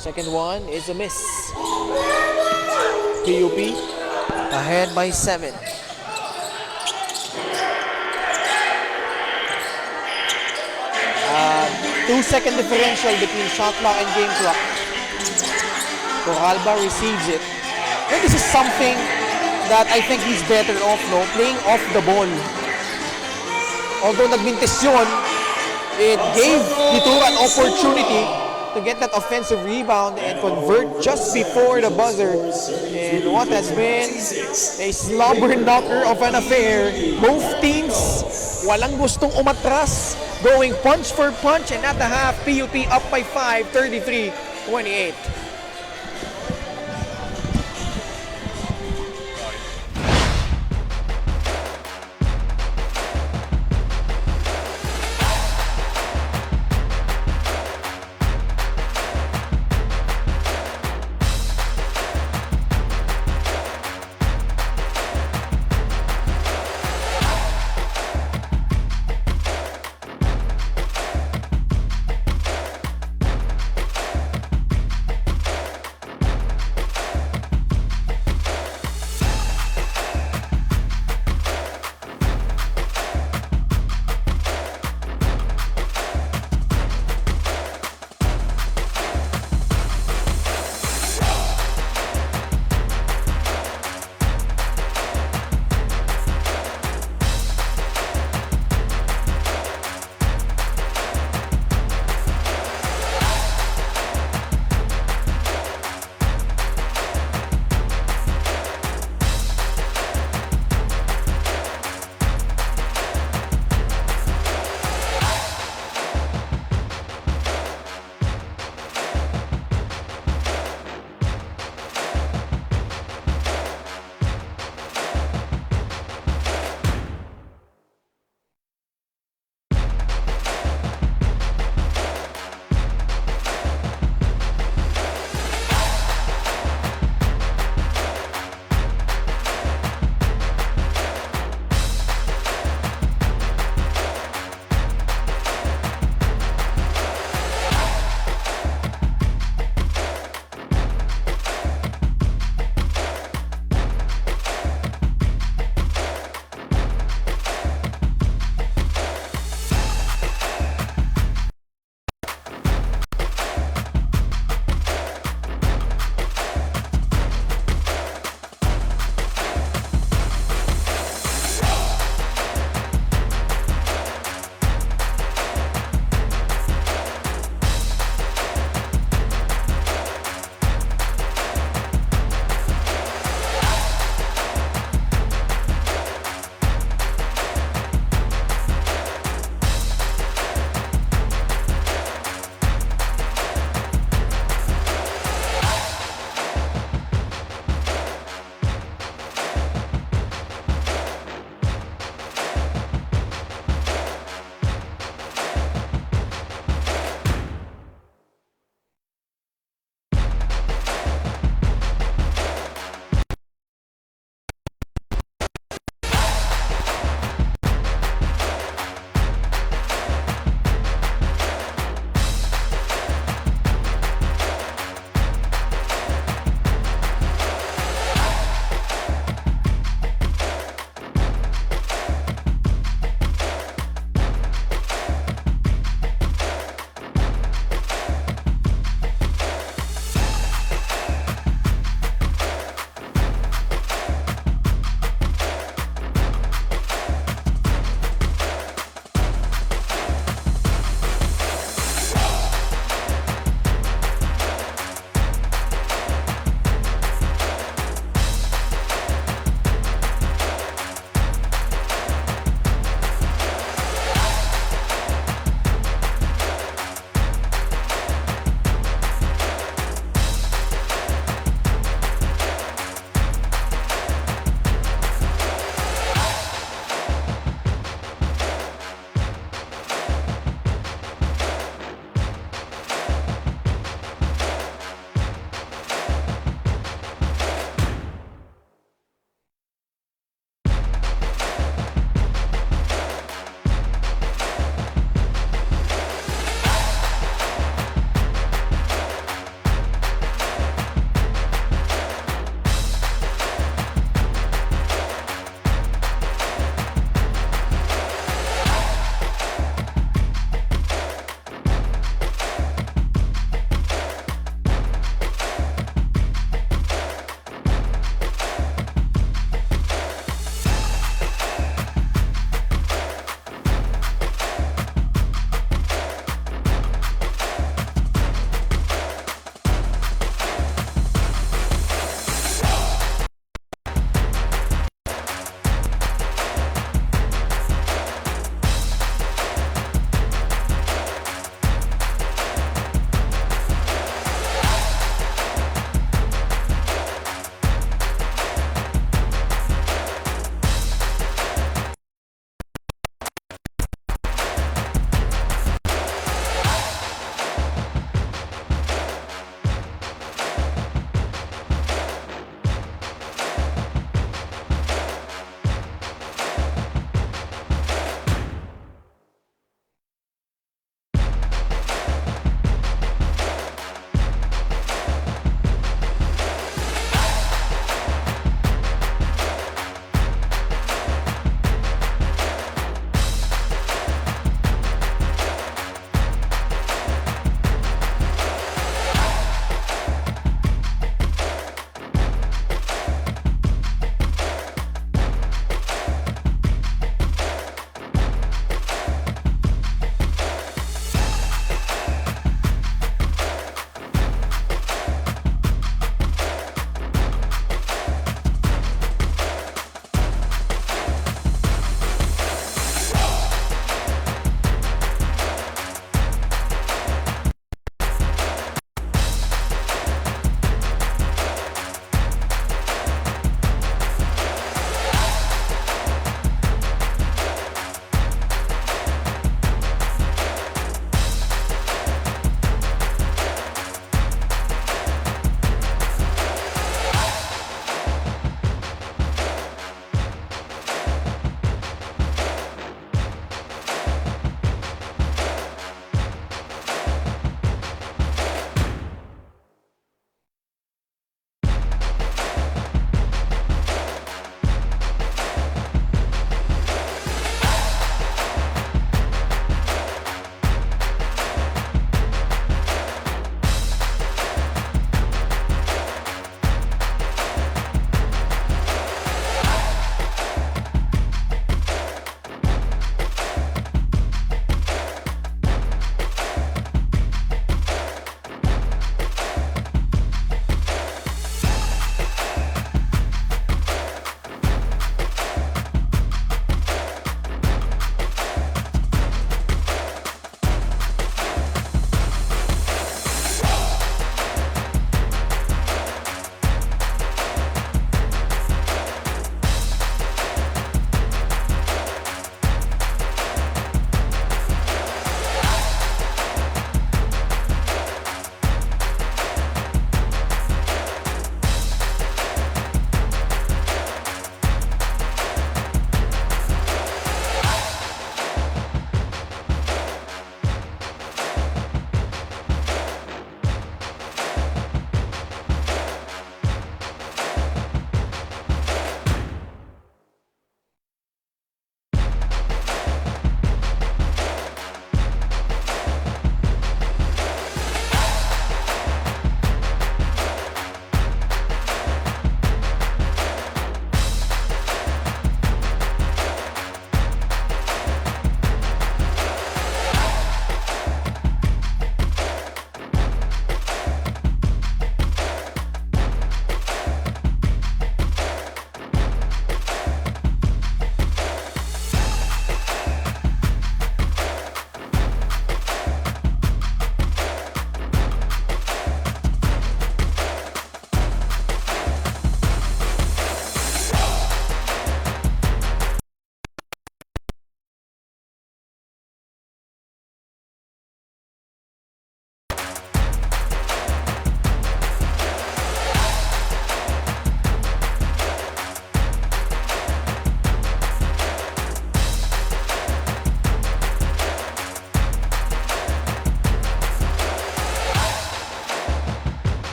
Second one is a miss. PUP ahead by 7. Two-second differential between shot clock and game clock. Toralba receives it. And this is something that I think he's better off, no? Playing off the ball. Although nagmintis yun, it gave Vitura an opportunity to get that offensive rebound and convert just before the buzzer. And what has been a slobber knocker of an affair. Both teams walang gustong umatras, going punch for punch, and at the half, PUP up by 5, 33-28.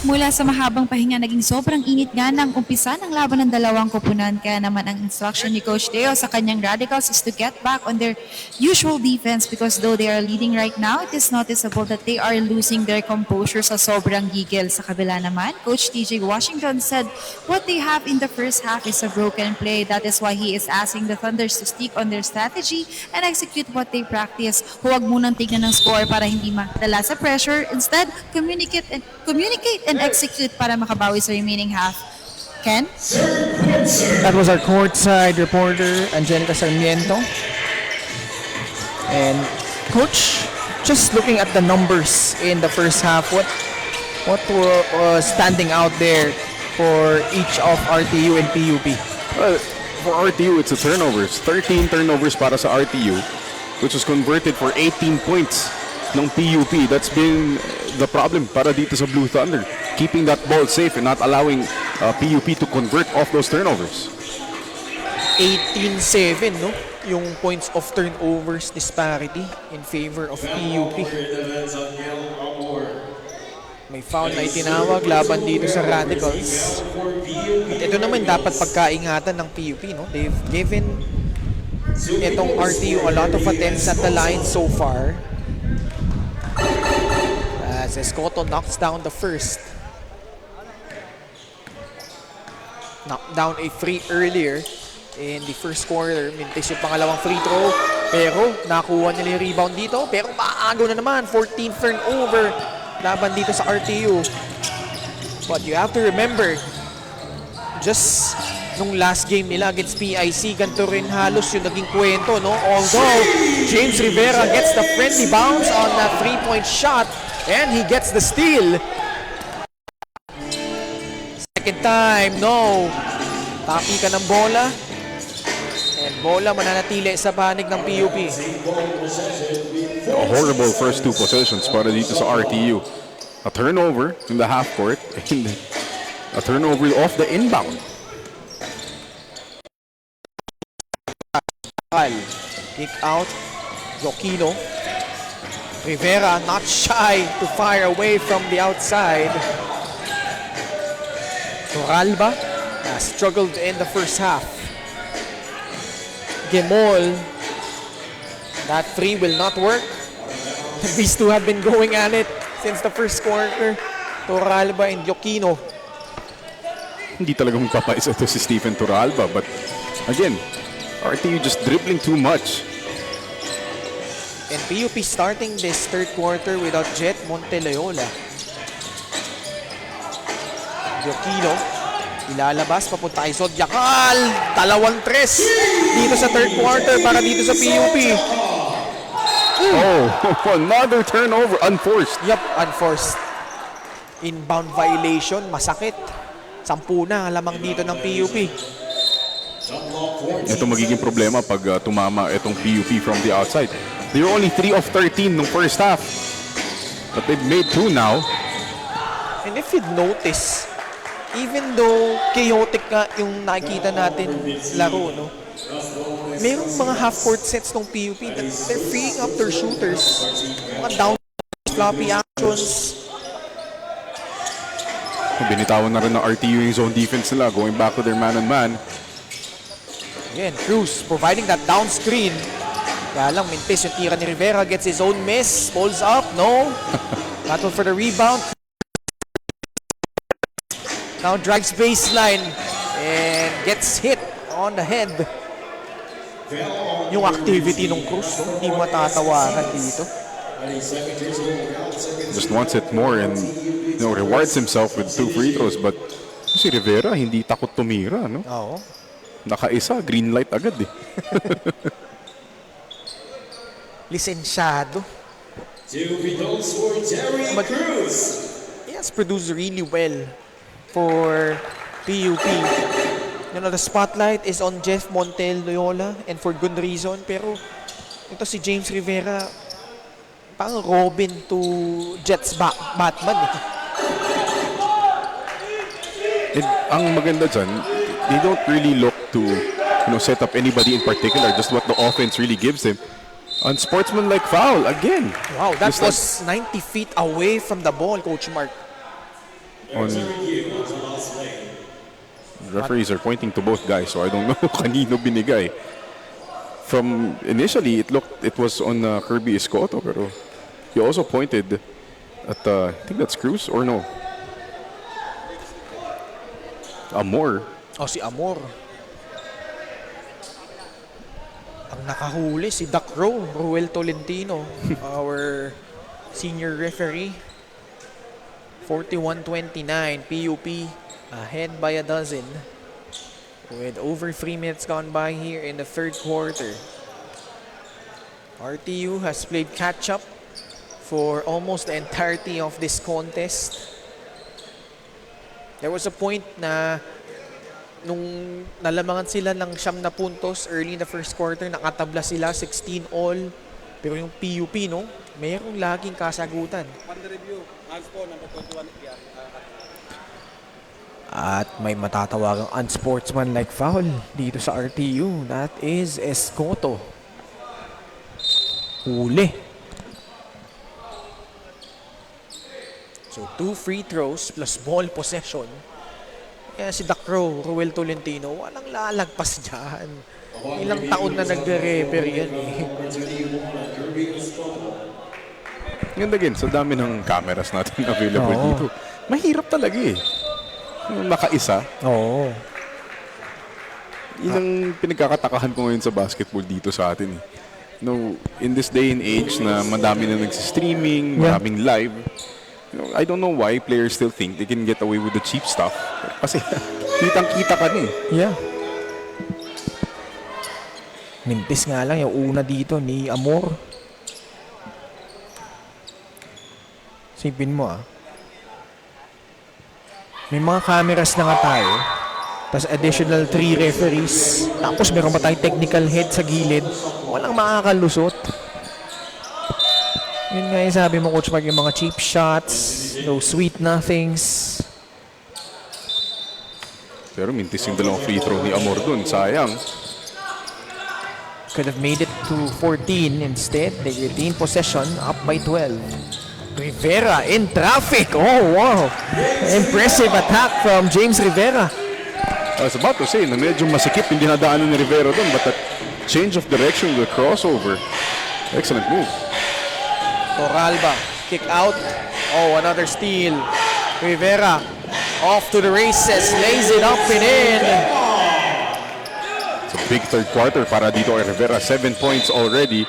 Mula sa mahabang pahinga, naging sobrang init nga ng umpisa ng laban ng dalawang koponan. Kaya naman ang instruction ni Coach Teo sa kanyang Radicals is to get back on their usual defense because though they are leading right now, it is noticeable that they are losing their composure sa sobrang gigil. Sa kabila naman, Coach TJ Washington said what they have in the first half is a broken play. That is why he is asking the Thunders to stick on their strategy and execute what they practice. Huwag munang tignan ng score para hindi madala sa pressure. Instead, communicate and execute para makabawi sa remaining half. Ken? That was our courtside reporter, Angelica Sarmiento. And Coach, just looking at the numbers in the first half, what was standing out there for each of RTU and PUP? Well, for RTU, it's the turnovers. 13 turnovers para sa RTU, which was converted for 18 points ng PUP. That's been the problem para dito sa Blue Thunder. Keeping that ball safe and not allowing PUP to convert off those turnovers. 18-7, no? Yung points of turnovers disparity in favor of PUP. May foul na itinawag laban dito sa Radicals. At ito naman dapat pagkaingatan ng PUP, no? They've given itong RTU a lot of attempts at the line so far. As Escoto knocks down the first. Knocked down a free earlier in the first quarter. Mintis yung pangalawang free throw. Pero nakuha nila yung rebound dito. Pero maagaw na naman. 14th turnover laban dito sa RTU. But you have to remember, just nung last game nila against PIC, ganito rin halos yung naging kwento, no? Although James Rivera gets the friendly bounce on that 3-point shot and he gets the steal. Second time, no. Tapi ka ng bola. And bola mananatili sa panig ng PUP. A horrible first two possessions para dito sa RTU. A turnover in the half court and a turnover off the inbound. Kick out. Yokino. Rivera not shy to fire away from the outside. Toralba struggled in the first half. Gemol, that three will not work. These two have been going at it since the first quarter. Toralba and Yokino. Hindi talaga magpapaisa ito si Stephen Toralba, but again, RTU just dribbling too much. And PUP starting this third quarter without Jet Monteloyola. Yokino, ilalabas, papunta kay Zodiacal. Dalawang tres dito sa third quarter para dito sa PUP. Oh, another turnover, unforced. Yup, unforced. Inbound violation, masakit. 10 na lamang dito ng PUP. Ito magiging problema pag tumama itong PUP from the outside. They were only 3 of 13 nung first half. But they've made 2 now. And if you'd notice, even though chaotic nga yung nakikita natin laro, no? Merong mga half-court sets ng PUP that they're freeing up their shooters. Mga down floppy actions. Binitawan na rin ng RTU yung zone defense nila, going back to their man-on-man. Again, Cruz providing that down screen. Kaya lang, mintis yung tira ni Rivera, gets his own miss, pulls up, no. Battle for the rebound. Now drags baseline and gets hit on the head. Yung activity ng Cruz, no? Hindi matatawaran dito. Just wants it more and rewards himself with 2 free throws. But si Rivera, hindi takot tumira, no? Oo. Nakaisa, green light agad eh. Lisensyado. But he has produced really well for PUP. You know, the spotlight is on Jeff Monteloyola and for good reason. Pero ito si James Rivera, parang Robin to Jets Batman eh. And ang maganda dyan, they don't really look to set up anybody in particular, just what the offense really gives them. Unsportsmanlike foul again. Wow, that was 90 feet away from the ball, Coach Mark. on... Referees are pointing to both guys, so I don't know kanino binigay. From initially, it was on Kirby Escoto, pero he also pointed at, I think that's Cruz, or no? Amor. Oh, si Amor. Ang nakahuli si Duck Row, Ruel Tolentino, our senior referee. 41-29, PUP ahead by a dozen. With over 3 minutes gone by here in the third quarter. RTU has played catch-up for almost the entirety of this contest. There was a point na nung nalamangan sila ng 9 na puntos early in the first quarter, nakatabla sila 16 all. Pero yung PUP, no, mayroong laging kasagutan. At may matatawagang unsportsmanlike foul dito sa RTU. That is Escoto. Huli. So 2 free throws plus ball possession. Kaya si Dakro, Ruel Tolentino, walang lalagpas dyan. Ilang taon na nagre-referee yan eh. Yun again, sa dami ng cameras natin available dito. Mahirap talaga eh. Yung nakaisa. Oo. Yun ang pinagkakatakahan ko ngayon sa basketball dito sa atin eh. No, in this day and age na madami na nagsi-streaming, maraming live, you know, I don't know why players still think they can get away with the cheap stuff. Kasi kitang-kita ka na eh. Yeah. Mintis nga lang yung una dito ni Amor. Sipin mo ah. May mga cameras na nga tayo. Tapos additional 3 referees. Tapos meron pa tayong technical head sa gilid. Walang makakalusot. Yun nga yung sabi mo, Coach Mark, yung mga cheap shots, those sweet nothings. Pero mintis yung dalawang free throw ni Amor dun. Sayang. Could have made it to 14 instead. They retain possession up by 12. Rivera in traffic. Oh, wow. Impressive attack from James Rivera. I was about to say na medyo masikip yung dinadaanan ni Rivera doon, but that change of direction, the crossover, excellent move. Toralba, kick out. Oh, another steal. Rivera off to the races, lays it up and in. It's a big third quarter para dito kay Rivera. 7 points already.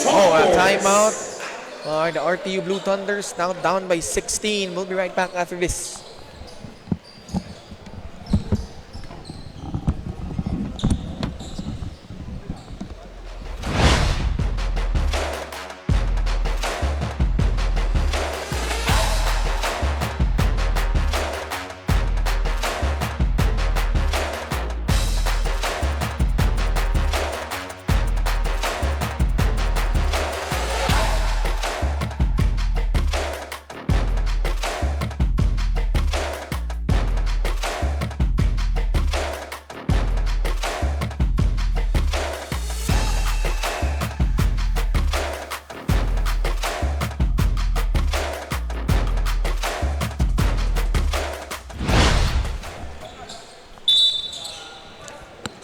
Oh, a timeout. The RTU Blue Thunders now down by 16. We'll be right back after this.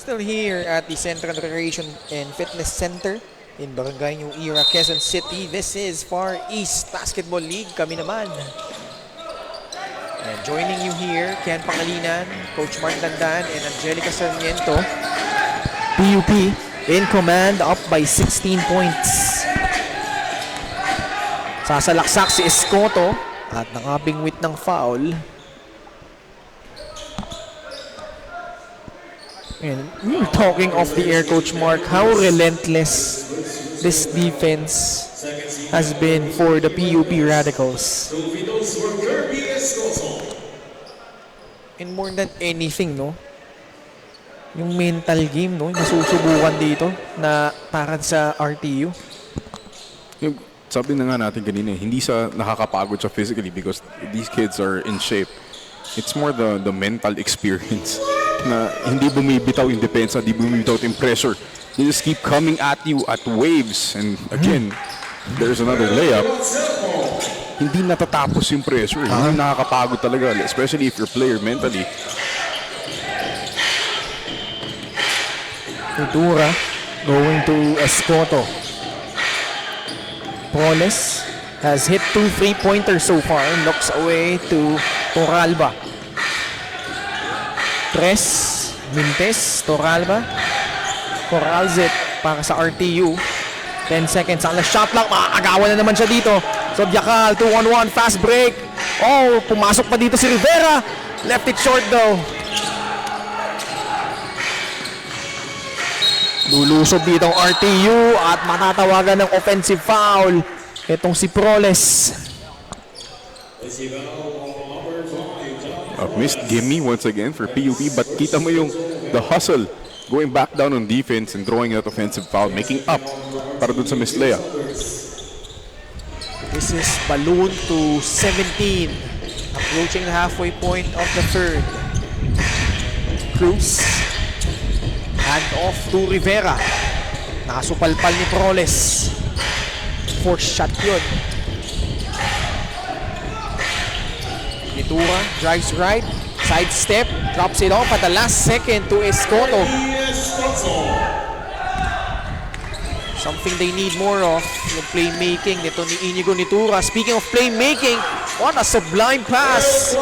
Still here at the Central Recreation and Fitness Center in Barangay New Era, Quezon City. This is Far East Basketball League. Kami naman. And joining you here, Ken Pangalinan, Coach Mark Dandan, and Angelica Sarmiento. PUP in command, up by 16 points. Sasalaksak si Escoto at nakabingwit ng foul. And we were talking off the air, Coach Mark, how relentless this defense has been for the PUP Radicals. And more than anything, no, yung mental game, no, nasusubukan dito na para sa RTU. Yung, sabi na nga natin kanina, hindi sa nakakapagod siya physically because these kids are in shape. It's more the mental experience na hindi bumibitaw yung depensa, hindi bumibitaw yung pressure. They just keep coming at you at waves. And again, there's another layup. hindi natatapos yung pressure. Hindi nakakapagod talaga, especially if you're player mentally. Ventura going to Escoto. Proles has hit 2 3-pointers so far. Looks away to Toralba. Tres, Mintes, Toralba. Corrals it para sa RTU. 10 seconds on the shot clock. Makakagawa na naman siya dito. Sobyakal, 2-on-1, fast break. Oh, pumasok pa dito si Rivera. Left it short though. Lulusob dito ang RTU at matatawagan ng offensive foul. Itong si Proles. A missed gimme once again for PUP, but kita mo yung the hustle going back down on defense and throwing that offensive foul, making up para dun sa missed layup. This is balloon to 17. Approaching the halfway point of the third. Cruz. Hand off to Rivera. Nakasupalpal ni Proles. Fourth shot yun. Ventura drives right. Side step. Drops it off at the last second to Escoto. Something they need more of. Yung playmaking nito ni Inigo Nitura. Speaking of playmaking, what a sublime pass.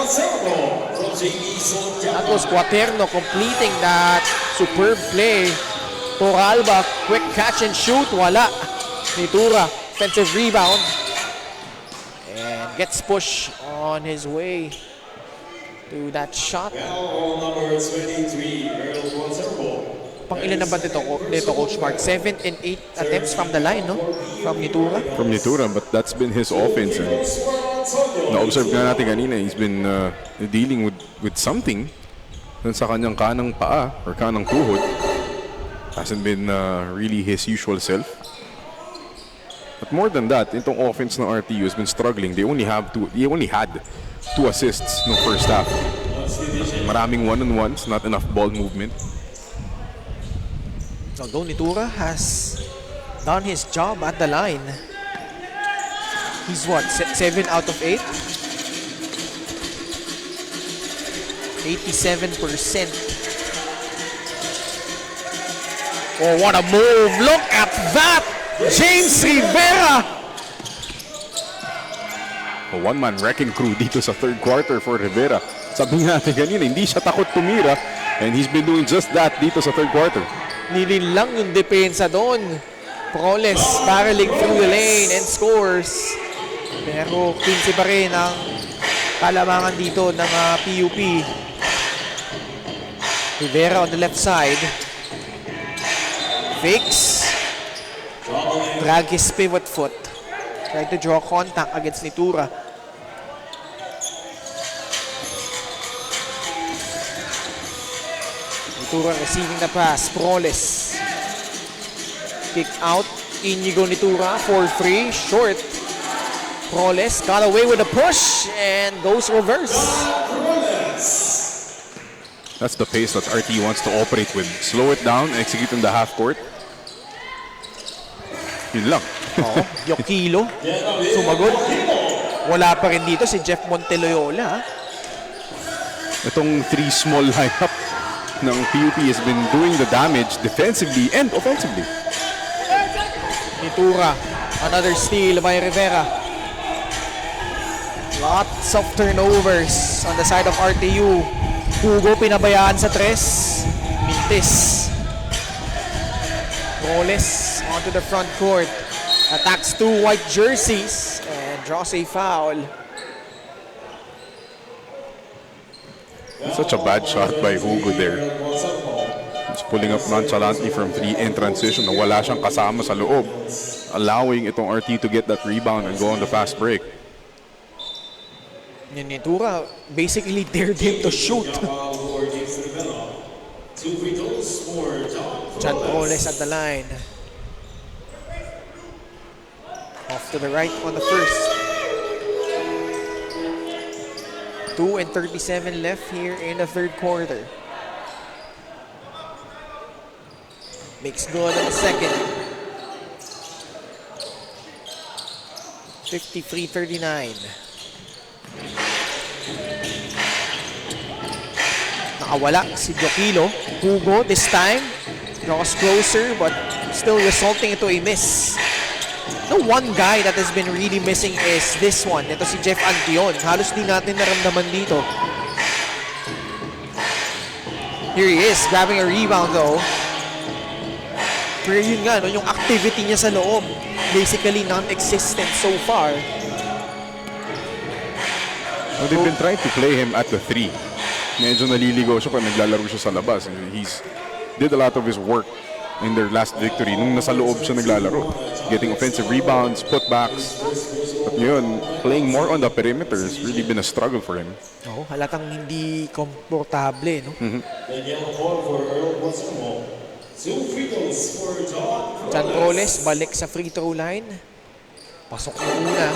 That was Cuaterno completing that superb play. Toralba, quick catch and shoot. Wala. Nitura, offensive rebound. And gets pushed on his way to that shot. Pang ilan na ba dito Coach Mark? 7 and 8 attempts from the line, no? From Nitura. From Nitura, but that's been his offense. And na-observe nga natin kanina, he's been dealing with something dun sa kanyang kanang paa or kanang tuhod. Hasn't been really his usual self. But more than that, itong offense ng RTU has been struggling. They only had 2 assists no first half. Maraming one-on-ones, not enough ball movement. Although Nitura has done his job at the line. He's what? 7 out of 8? 87%. Oh, what a move! Look at that! James Rivera! A one-man wrecking crew dito sa third quarter for Rivera. Sabi natin kanina, hindi siya takot tumira and he's been doing just that dito sa third quarter. Nilin lang yung depensa doon. Proles barreling through the lane and scores. Pero 15 pa rin ang kalamangan dito ng PUP. Rivera on the left side. Fakes. Drag his pivot foot. Try to draw contact against Nitura. Nitura receiving the pass. Proles. Kick out. Inigo Nitura for 3. Short. Proles got away with a push and goes reverse. That's the pace that RT wants to operate with. Slow it down, execute in the half court. Yun lang. Oo, yung kilo. Sumagot. Wala pa rin dito si Jeff Monteloyola. Itong 3 small lineup ng PUP has been doing the damage defensively and offensively. Nitura. Another steal by Rivera. Lots of turnovers on the side of RTU. Hugo pinabayaan sa 3. Mintis. Roles onto the front court. Attacks 2 white jerseys and draws a foul. Such a bad shot by Hugo there. He's pulling up nonchalantly from 3 in transition na wala siyang kasama sa loob. Allowing itong RT to get that rebound and go on the fast break. Nitura basically dared him to shoot. John Roles at the line. Off to the right on the first. 2 and 37 left here in the third quarter. Makes good on the second. 53-39. Nakawala si Dokilo. Hugo this time draws closer but still resulting into a miss. The one guy that has been really missing is this one. Ito si Jeff Antion. Halos di natin naramdaman dito. Here he is, grabbing a rebound though. Pero yun nga, no, yung activity niya sa loob, basically non-existent so far. Well, they've been trying to play him at the 3. Medyo naliligaw siya pag naglalaro siya sa labas. He's did a lot of his work in their last victory nung nasa loob siya naglalaro. Getting offensive rebounds, putbacks. At ngayon, playing more on the perimeter has really been a struggle for him. Oh, halatang hindi komportable, no? Jan Roles, balik sa free throw line. Pasok na una.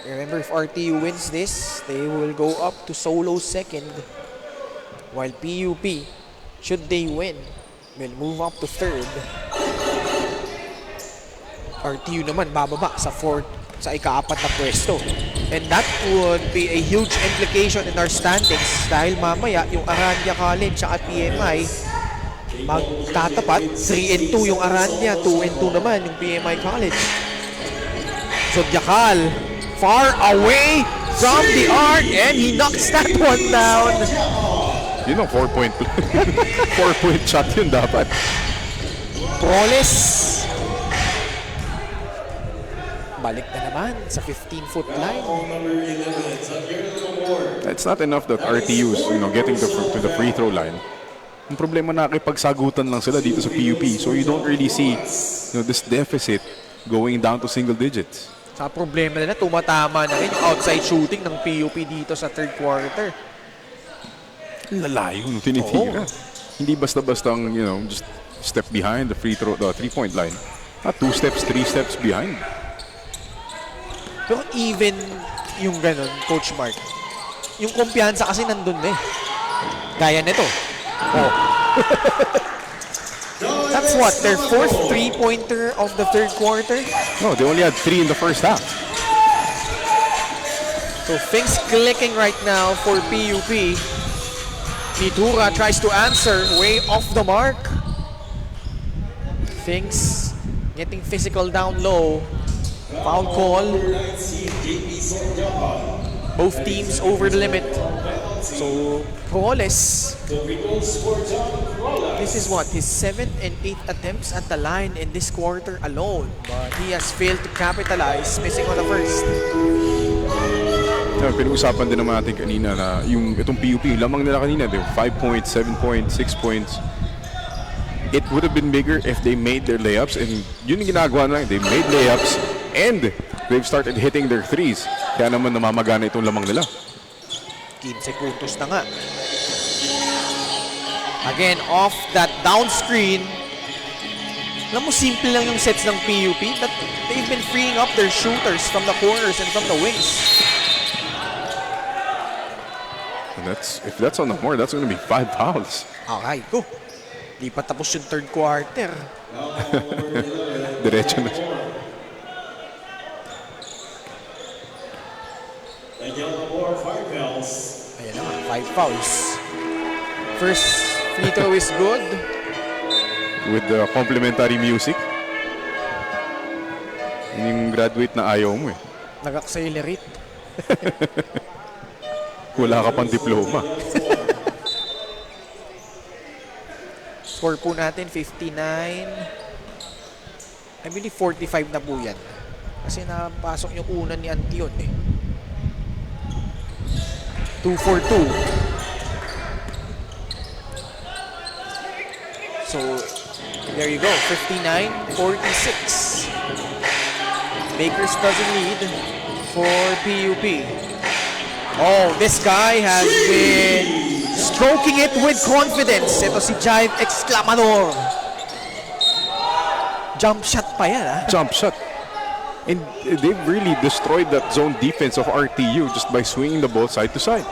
Remember, if RTU wins this, they will go up to solo second. While PUP, should they win, will move up to third. RTU naman bababa sa fourth, sa ika-4 na pwesto. And that would be a huge implication in our standings dahil mamaya yung Aranya College at PMI magtatapat. 3-2 yung Aranya, 2-2 naman yung PMI College. So Diakal, far away from the arc, and he knocks that one down. Yun ang 4-point 4-point shot yun dapat. Roles. Balik na naman sa 15-foot line. It's not enough that RTU's, getting to the free throw line. Ang problema, nakikipagsagutan lang sila dito sa PUP. So you don't really see this deficit going down to single digits. Sa problema nila, tumatama na rin yung outside shooting ng PUP dito sa third quarter. Lalayo nung tinitira. Hindi basta-basta just step behind the the 3-point line. 2 steps, 3 steps behind. Pero even yung ganun, Coach Mark, yung kumpiyansa kasi nandun na eh. Gaya nito. Oh. That's what, their 4th 3-pointer of the third quarter? No, they only had 3 in the first half. So things clicking right now for PUP. Nitura tries to answer, way off the mark. Things getting physical down low. Foul call. Both teams over the limit. So Roles, this is what, his 7th and 8th attempts at the line in this quarter alone. But he has failed to capitalize, missing on the first. Pinag-usapan din naman natin kanina na itong PUP, lamang nila kanina, 5 points, 7 points, 6 points. It would have been bigger if they made their layups, and yun yung ginagawa nila. They made layups and they've started hitting their threes. Kaya naman namamagana itong lamang nila. 15 puntos na nga. Again, off that down screen. Alam mo, simple lang yung sets ng PUP that they've been freeing up their shooters from the corners and from the wings. And if that's on the board, that's going to be 5 fouls. Okay, go. Di pa tapos yung third quarter. Diretso na. Ayan na nga, 5 fouls. First free throw is good. With the complimentary music. Yung graduate na ayaw mo eh. Nag-accelerate. Wala ka pang diploma. Score po natin, 59. I believe 45 na po yan. Kasi napasok yung una ni Antion eh. 2 for 2. So, there you go. 59-46. Bakers doesn't lead for PUP. Oh, this guy has been stroking it with confidence. Ito si Jive Exclamador. Jump shot pa yan, ha? Jump shot. And they've really destroyed that zone defense of RTU just by swinging the ball side to side.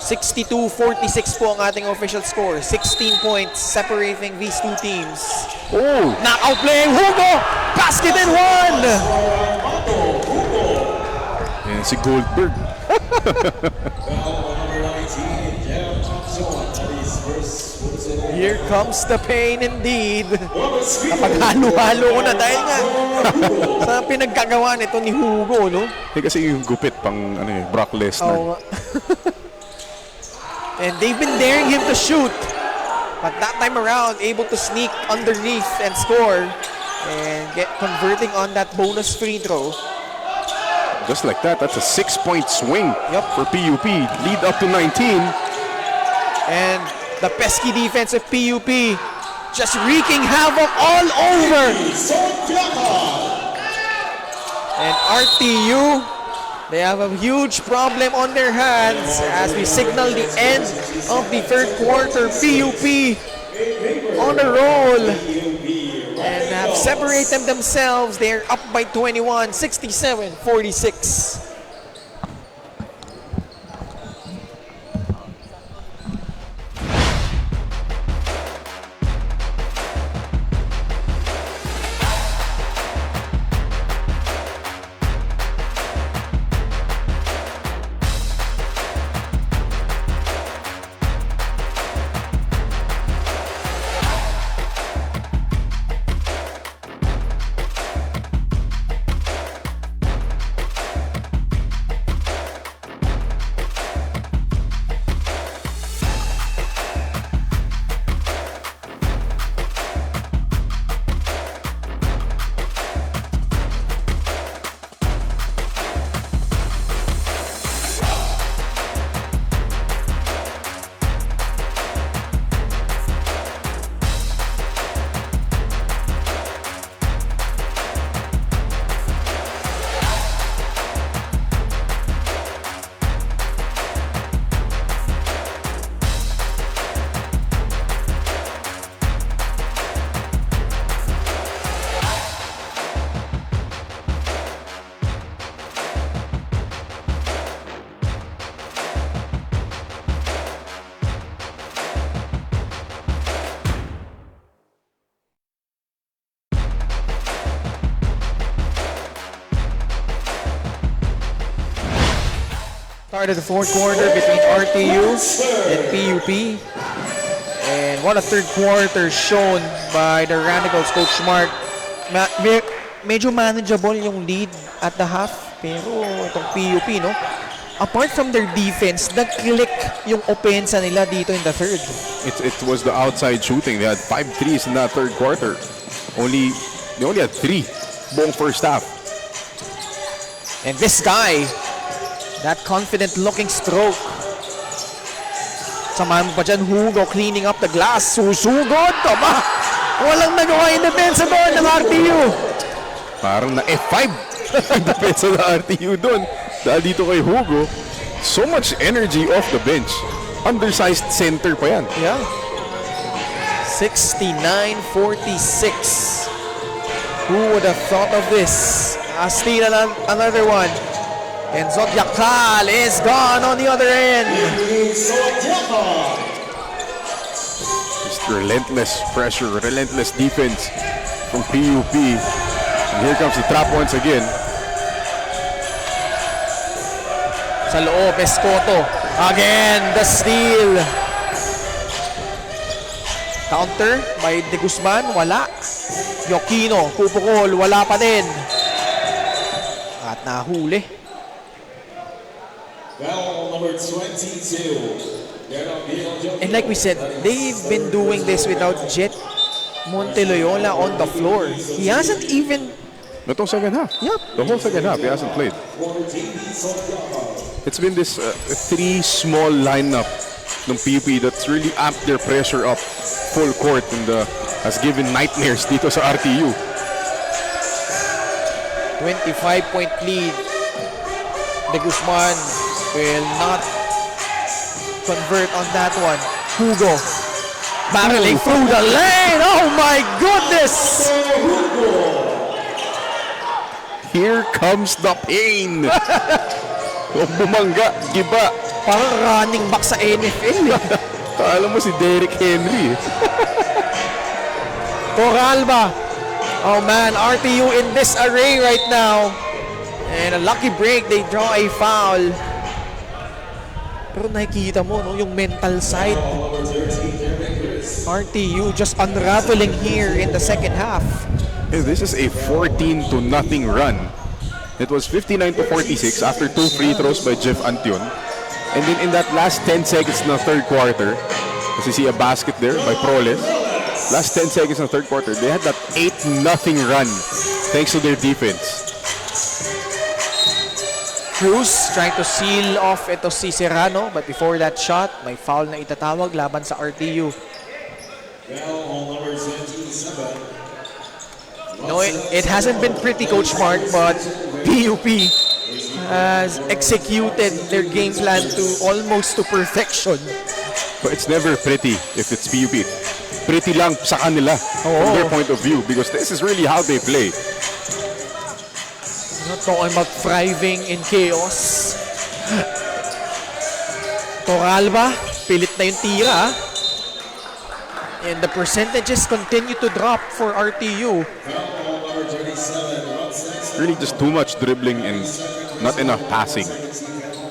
62-46 po ang ating official score. 16 points separating these two teams. Oh! Knockout playing Hugo! Basket and one! Yan si Goldberg. Here comes the pain indeed. Napaghalo-halo ko na dahil nga sa pinagkagawa nito ni Hugo, no? Kasi yung gupit pang Brock Lesnar. Oh, and they've been daring him to shoot. But that time around, able to sneak underneath and score. And converting on that bonus free throw. Just like that, that's a 6-point swing for PUP. Lead up to 19. And the pesky defense of PUP just wreaking havoc all over. And RTU, they have a huge problem on their hands as we signal the end of the third quarter. PUP on a roll and have separated themselves. They're up by 21, 67-46. Start of the fourth quarter between RTU and PUP. And what a third quarter shown by the Radicals coach Mark. Medyo manageable yung lead at the half. Pero itong PUP, no? Apart from their defense, nag-click yung opensa nila dito in the third. It was the outside shooting. They had 5 threes in that third quarter. They only had 3 buong first half. And this guy, that confident-looking stroke. Samahan mo pa dyan, Hugo cleaning up the glass. Susugod! Tama! Walang nagawa yung depensa doon ng RTU. Parang na F5 yung depensa ng RTU doon. Dahil dito kay Hugo, so much energy off the bench. Undersized center pa yan. Yeah. 69-46. Who would have thought of this? Steal another one. And Zodyakal is gone on the other end. Just relentless pressure, relentless defense from PUP. And here comes the trap once again. Sa loob, Escoto. Again, the steal. Counter by De Guzman, wala. Yokino, pupukol, wala pa din. At nahuli. Number 22. And like we said, they've been doing this without Jet Monteloyola on the floor. He hasn't even... Itong second half. Yep. The whole second half, he hasn't played. It's been this 3 small lineup ng PUP that's really amped their pressure up full court and has given nightmares dito sa RTU. 25-point lead. De Guzman will not convert on that one. Hugo barreling through the lane. Oh my goodness! Here comes the pain. Kung bumangga, giba. Parang running back sa NFL eh. Alam mo si Derrick Henry. Toralba. Oh man, RTU in disarray right now. And a lucky break, they draw a foul. Pero nakikita mo, no, yung mental side. RTU just unraveling here in the second half. This is a 14-0 run. It was 59-46 after 2 free throws by Jeff Antion. And then in that last 10 seconds in the third quarter, as you see a basket there by Proles, last 10 seconds in the third quarter, they had that 8-0 run thanks to their defense. Cruz trying to seal off ito si Serrano, but before that shot, may foul na itatawag laban sa RTU. No, it hasn't been pretty, Coach Mark, but PUP has executed their game plan to almost to perfection. But it's never pretty if it's PUP. Pretty lang sa kanila from their point of view because this is really how they play. Not talking about thriving in chaos. Toralba, pilit na yung tira. And the percentages continue to drop for RTU. Really just too much dribbling and not enough passing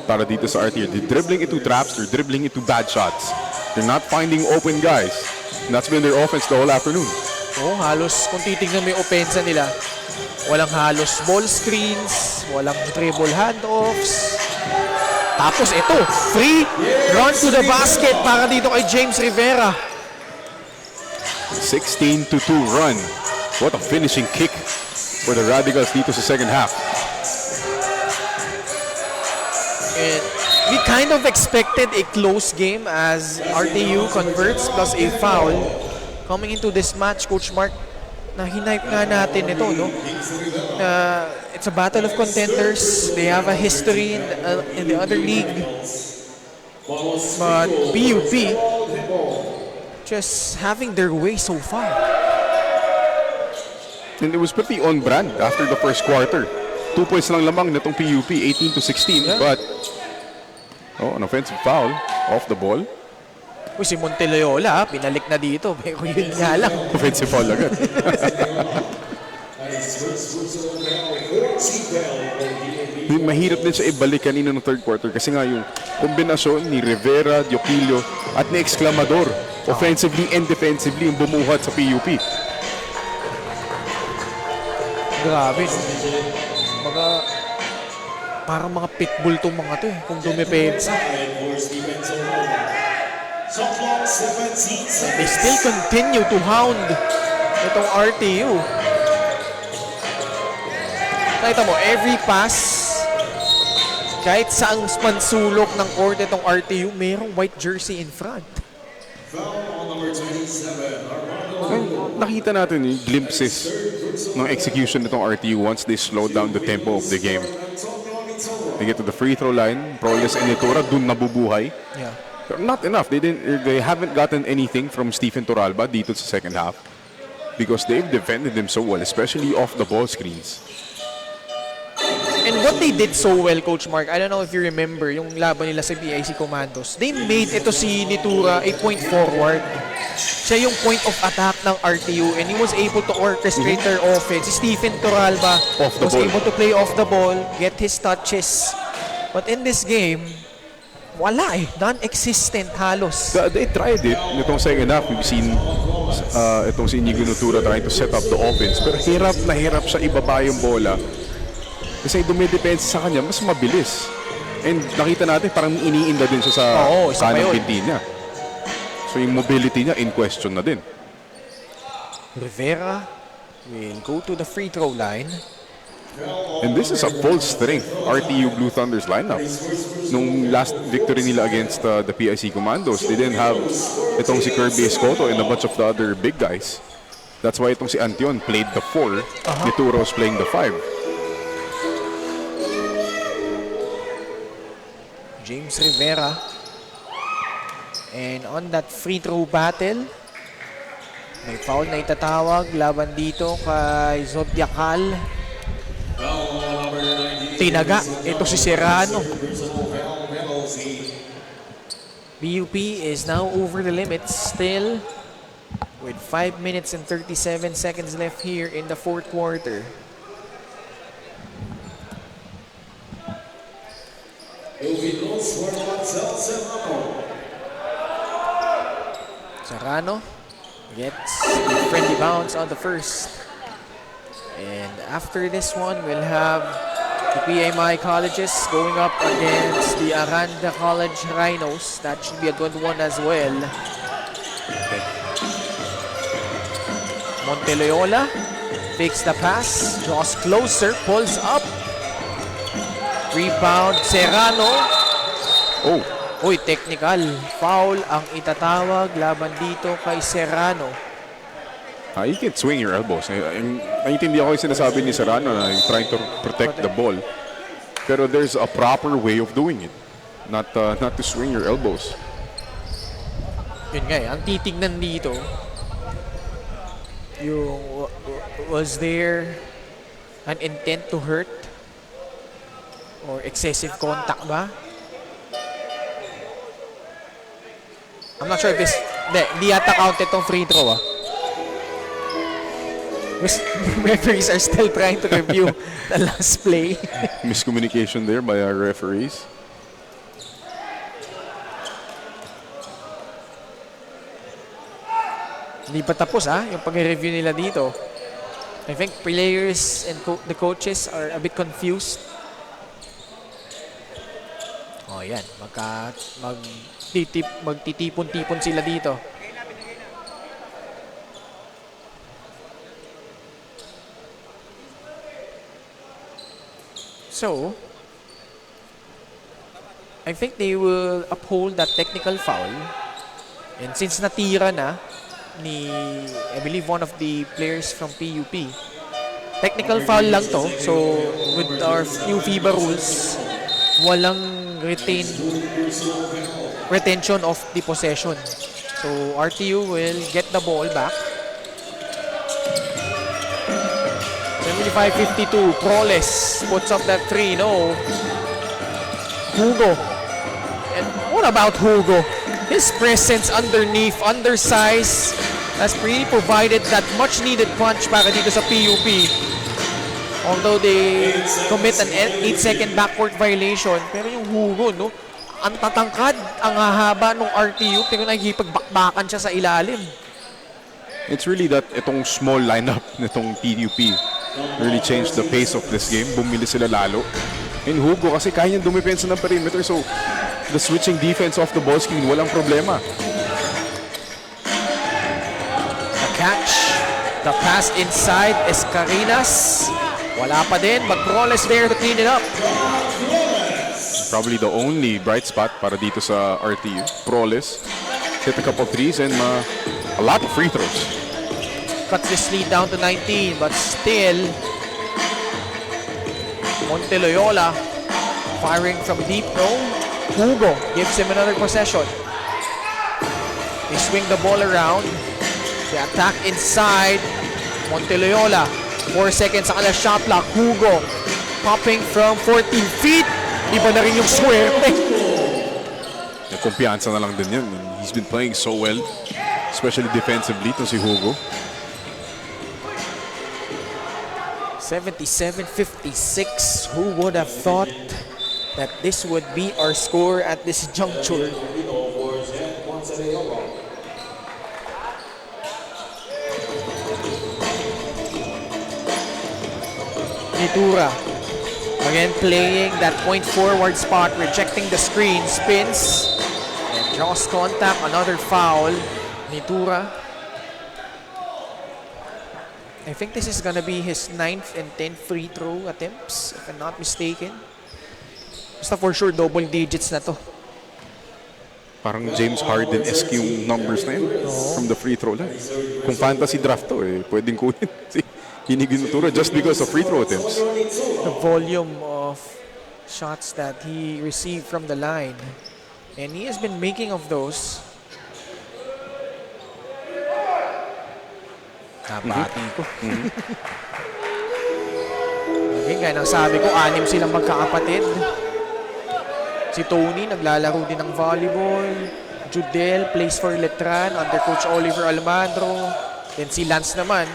para dito sa RTU. They're dribbling into traps, they're dribbling into bad shots. They're not finding open guys. And that's been their offense the whole afternoon. Oh, halos kung titignan mo yung opensa nila, walang halos ball screens, walang dribble handoffs. Tapos ito, free run to the basket para dito kay James Rivera. 16-2 run. What a finishing kick for the Radicals dito sa second half. And we kind of expected a close game as RTU converts plus a foul. Coming into this match, Coach Mark, na hinipe nga natin ito, no? It's a battle of contenders. They have a history in the other league. But PUP just having their way so far. And it was pretty on brand after the first quarter. 2 points lang lamang nitong PUP, 18-16. Yeah. But, an offensive foul off the ball. Uy, si Monteloyola, pinalik na dito. Pero yun nga lang. Offensive foul agad. Mahirap din siya ibalik kanina ng third quarter kasi nga yung kombinasyon ni Rivera, Dioquillo at ni Exclamador offensively and defensively yung bumuhat sa PUP. Grabe. Parang mga pitbull tong mga to eh, kung dumepensa. They still continue to hound itong RTU. Nakita mo, every pass, kahit saang pansulok ng court itong RTU, mayroong white jersey in front. Nakita natin yung glimpses ng execution nitong RTU once they slow down the tempo of the game. They get to the free throw line, Proles and Itura, dun nabubuhay. Yeah. But not enough. They haven't gotten anything from Stephen Toralba dito sa second half because they've defended them so well, especially off the ball screens. And what they did so well, Coach Mark, I don't know if you remember, yung laban nila sa PIC Commandos, they made ito si Nitura a point forward. Siya yung point of attack ng RTU and he was able to orchestrate their offense. Si Stephen Toralba was able to play off the ball, get his touches. But in this game, wala eh. Non-existent halos. They tried it. Nitong second half, we've seen itong si Inigo Nitura trying to set up the offense. Pero hirap na hirap siya ibaba yung bola. Kasi dumidepensa sa kanya, mas mabilis. And nakita natin, parang iniinda din siya sa kanang binti niya. So yung mobility niya in question na din. Rivera will go to the free throw line. And this is a full strength RTU Blue Thunder's lineup. Nung last victory nila against the PIC Commandos, they didn't have itong si Kirby Escoto and a bunch of the other big guys. That's why itong si Antion played the 4, Nitura was playing the 5. James Rivera. And on that free throw battle, may foul na itatawag laban dito kay Zodiacal. Tinaga. Ito si Serrano. PUP is now over the limit still with 5 minutes and 37 seconds left here in the fourth quarter. Serrano gets the friendly bounce on the first. And after this one, we'll have the PMI colleges going up against the Aranda College Rhinos. That should be a good one as well. Monteloyola fakes the pass, draws closer, pulls up. Rebound, Serrano. Oh, Uy, technical foul ang itatawag laban dito kay Serrano. you can't swing your elbows. Naiintindihan ko yung sinasabi ni Serrano na yung trying to protect the ball. Pero there's a proper way of doing it. Not to swing your elbows. Yun nga ang titignan dito, yung was there an intent to hurt or excessive contact ba? I'm not sure if this, hindi yata counted tong free throw Referees are still trying to review the last play. Miscommunication there by our referees. Hindi pa tapos yung pag-review nila dito. I think players and the coaches are a bit confused. Oh, yan. Magtitipon-tipon sila dito. So, I think they will uphold that technical foul. And since natira na ni, I believe, one of the players from PUP, technical foul lang to. So, with our new FIBA rules, walang retention of the possession. So RTU will get the ball back. 75-52, Proles puts up that three. No. Hugo. And what about Hugo? His presence underneath, undersized, has really provided that much needed punch para dito sa PUP. Although they commit an 8-second backward violation, pero yung Hugo, no, ang tatangkad, ang hahaba ng RTU, pero nagipagbakbakan siya sa ilalim. It's really that itong small lineup nitong PUP really changed the pace of this game. Bumili sila lalo. And Hugo kasi kaya niyang dumipensa ng perimeter, so the switching defense off the ball screen, walang problema. The catch, the pass inside, Escarinas. Wala pa din, but Proles there to clean it up. Probably the only bright spot para dito sa RTU. Proles hit a couple threes and a lot of free throws. Cuts this lead down to 19, but still, Monteloyola firing from deep. No, Hugo gives him another possession. They swing the ball around. They attack inside. Monteloyola. 4 seconds sa kanilang shot clock. Hugo popping from 14 feet. Iba na rin yung swerte. Yung kumpiyansa na lang din yan. He's been playing so well, especially defensively, to si Hugo. 77-56. Who would have thought that this would be our score at this juncture? Nitura again playing that point forward spot, rejecting the screen, spins and draws contact. Another foul. Nitura, I think this is gonna be his 9th and 10th free throw attempts, if I'm not mistaken. Basta for sure double digits na to. Parang James Harden-esque yung numbers na yun from the free throw line. Kung fantasy draft to, pwedeng kunin. Hiniginutura just because of free throw attempts. The volume of shots that he received from the line, and he has been making of those. Nabati ko. Okay, gaya ng sabi ko, 6 silang magkakapatid. Si Tony naglalaro din ng volleyball. Judel plays for Letran under Coach Oliver Almandro. Then si Lance naman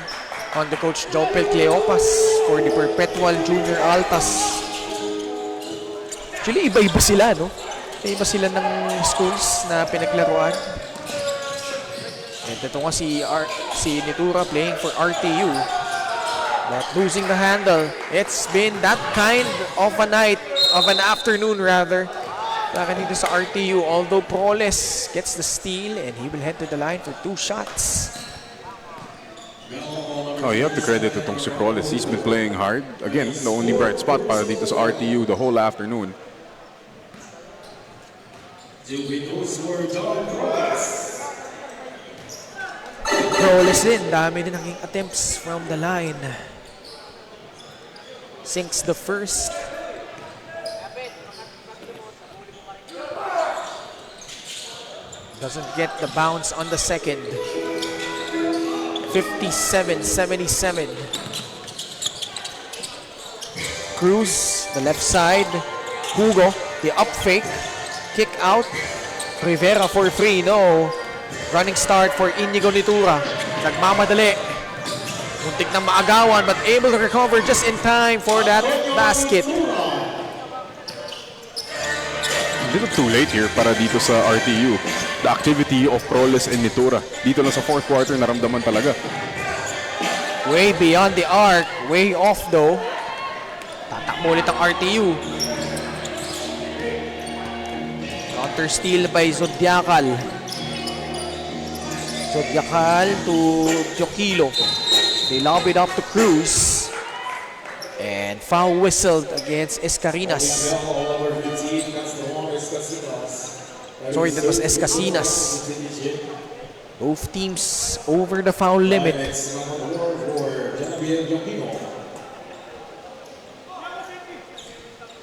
under Coach Jopel Cleopas for the Perpetual Junior Altas. Actually, iba-iba sila, no? Iba sila ng schools na pinaglaruan. And ito nga si Nitura playing for RTU. But losing the handle. It's been that kind of a night, of an afternoon rather. Baka dito sa RTU. Although Proles gets the steal and he will head to the line for 2 shots. Oh, you have to credit itong si Proles. He's been playing hard. Again, the only bright spot para dito sa RTU the whole afternoon. Proles din. Dami din naging attempts from the line. Sinks the first. Doesn't get the bounce on the second. 57-77. Cruz, the left side. Hugo, the up fake. Kick out. Rivera for 3. No. Running start for Inigo Nitura. Nagmamadali. Muntik na maagawan but able to recover just in time for that basket. A little too late here para dito sa RTU. The activity of Proles and Nitura. Dito lang sa fourth quarter, naramdaman talaga. Way beyond the arc. Way off though. Tatakbo ulit ang RTU. Counter steal by Zodiacal. Zodiacal to Jokilo. They lob it up to Cruz. And foul whistled against Escarinas. Sorry, that was Escasinas. Both teams over the foul limit.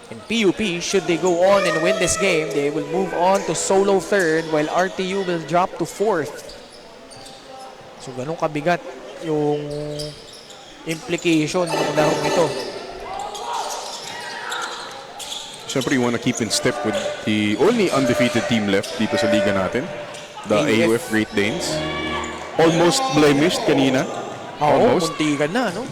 And PUP, should they go on and win this game, they will move on to solo third while RTU will drop to fourth. So ganun kabigat yung implication ng larong ito. Siyempre, you want to keep in step with the only undefeated team left dito sa liga natin. The AUF Great Danes. Almost blemished kanina. Almost. Muntikan na, no?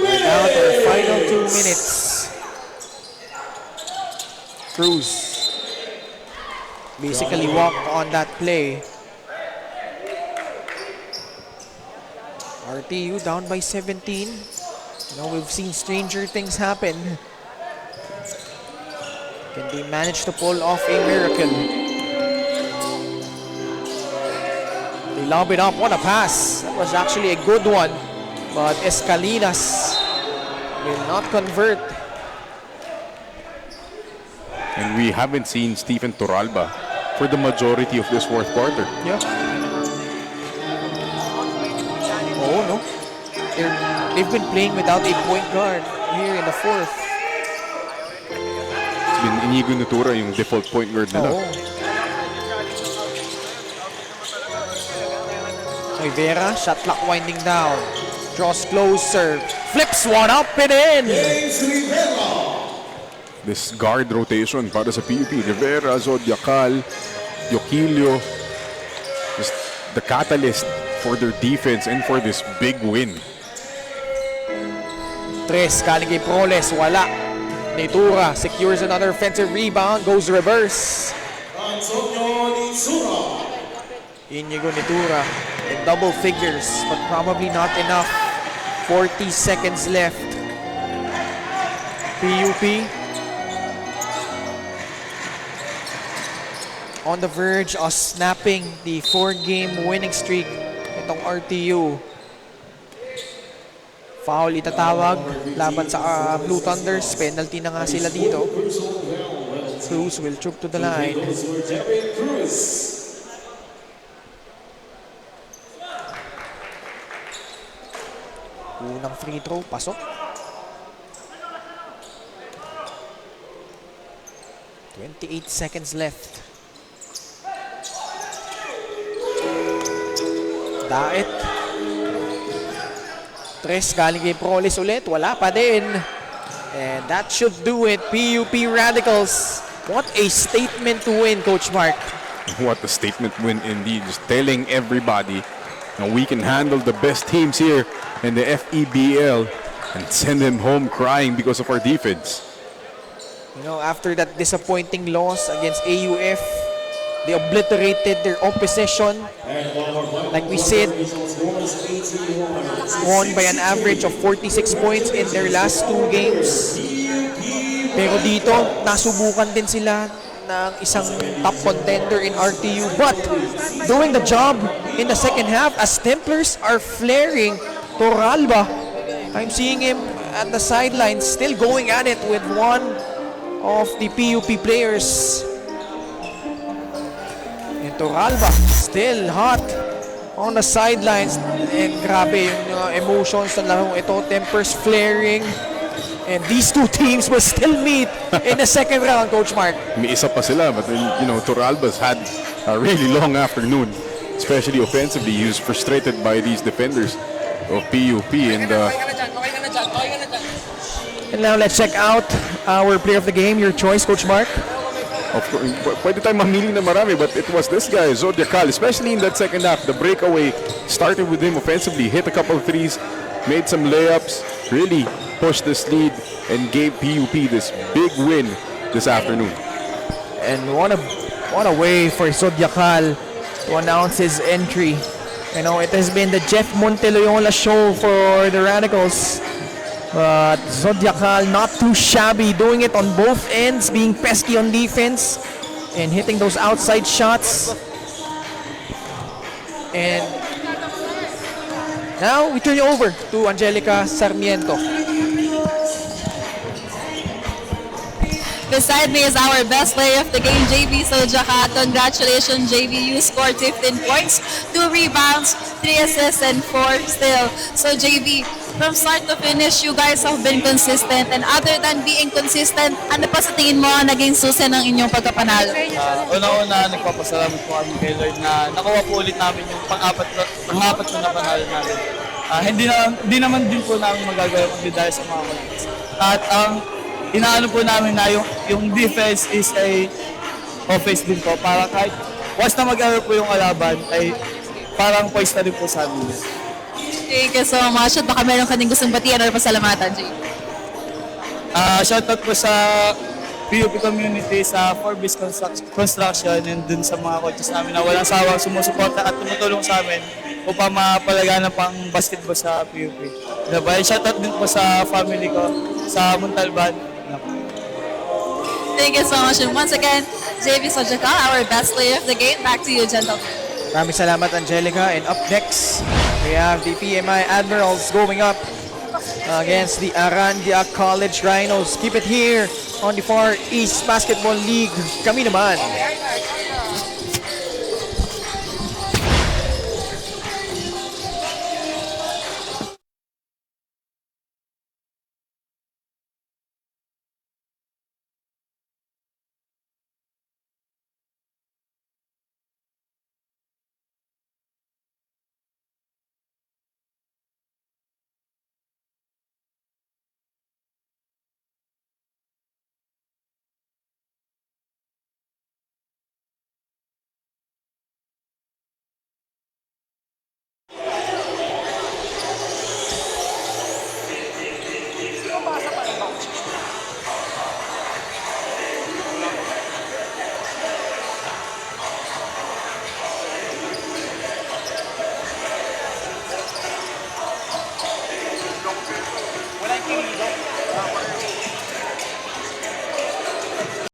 We're down to our final 2 minutes. Cruz basically walked on that play. RTU down by 17. You know, we've seen stranger things happen. Can they manage to pull off a miracle? They lob it up. What a pass. That was actually a good one. But Escalinas will not convert. And we haven't seen Stephen Turalba for the majority of this fourth quarter. Yeah. Oh, no. They've been playing without a point guard here in the fourth. It's been Inigo Nitura yung default point guard nila. Oh. Rivera, shot clock winding down. Draws closer. Flips one up and in. This guard rotation para sa PUP. Rivera, Zodiacal, Yoquilio. Just the catalyst for their defense and for this big win. Tres, galing kay Proles, wala. Nitura secures another offensive rebound, goes reverse. Inigo Nitura in double figures, but probably not enough. 40 seconds left. PUP on the verge of snapping the 4-game winning streak itong RTU. Foul itatawag laban sa Blue Thunders. Penalty na nga sila dito. Cruz will troop to the line. Unang free throw, pasok. 28 seconds left. Daet. Tres galing kay Proles ulit. Wala pa din. And that should do it. PUP Radicals What a statement to win, Coach Mark. What a statement win indeed. Just telling everybody that we can handle the best teams here in the FEBL and send them home crying because of our defense. You know, after that disappointing loss against AUF, they obliterated their opposition. Like we said, won by an average of 46 points in their last 2 games. Pero dito, nasubukan din sila ng isang top contender in RTU. But doing the job in the second half as Templars are flaring. Toralba, I'm seeing him at the sidelines still going at it with one of the PUP players. And Toralba still hot on the sidelines. And grabe yung emotions ng larong ito. Tempers flaring. And these two teams will still meet in the second round, Coach Mark. May isa pa sila, but then, you know, Toralba's had a really long afternoon, especially offensively. He was frustrated by these defenders of PUP. And now let's check out our player of the game. Your choice, Coach Mark. of course, pwede tayong mamili na marami, but it was this guy, Zodiacal, especially in that second half. The breakaway started with him offensively, hit a couple of threes, made some layups, really pushed this lead and gave PUP this big win this afternoon. And what a way for Zodiacal to announce his entry. You know, it has been the Jeff Monteloyola show for the Radicals. But Zodiacal not too shabby, doing it on both ends, being pesky on defense and hitting those outside shots. And now we turn it over to Angelica Sarmiento. Beside me is our best player of the game, JV Soljaka. Congratulations, JV. You scored 15 points, 2 rebounds, 3 assists, and 4 steals. So, JV, from start to finish, you guys have been consistent. And other than being consistent, ano pa sa tingin mo ang naging susi ng inyong pagkapanalo? Una-una, nagpapasalamat po kami kay Lord na nakuha po ulit namin yung pang-apat na panalo namin. Hindi naman din po namin magagawa kundi dahil sa mga malis. At inaano po namin na yung defense is a offense din po. Para kahit once na mag-aaral po yung kalaban, ay parang poise na rin po sa amin. Thank you so much. At baka meron ka din gustong batiyan or pasalamatan, JV. Shoutout po sa PUP community, sa Forbes Construction, and dun sa mga coaches namin na walang sawang sumusuporta at tumutulong sa amin upang mapalaganap pang basketball sa PUP. Diba? Shoutout din po sa family ko, sa Montalban. Thank you so much. And once again, JV Soljaka, our best player of the game. Back to you, gentlemen. Maraming salamat, Angelica. And up next, we have the PMI Admirals going up against the Arandia College Rhinos. Keep it here on the Far East Basketball League. Kami naman.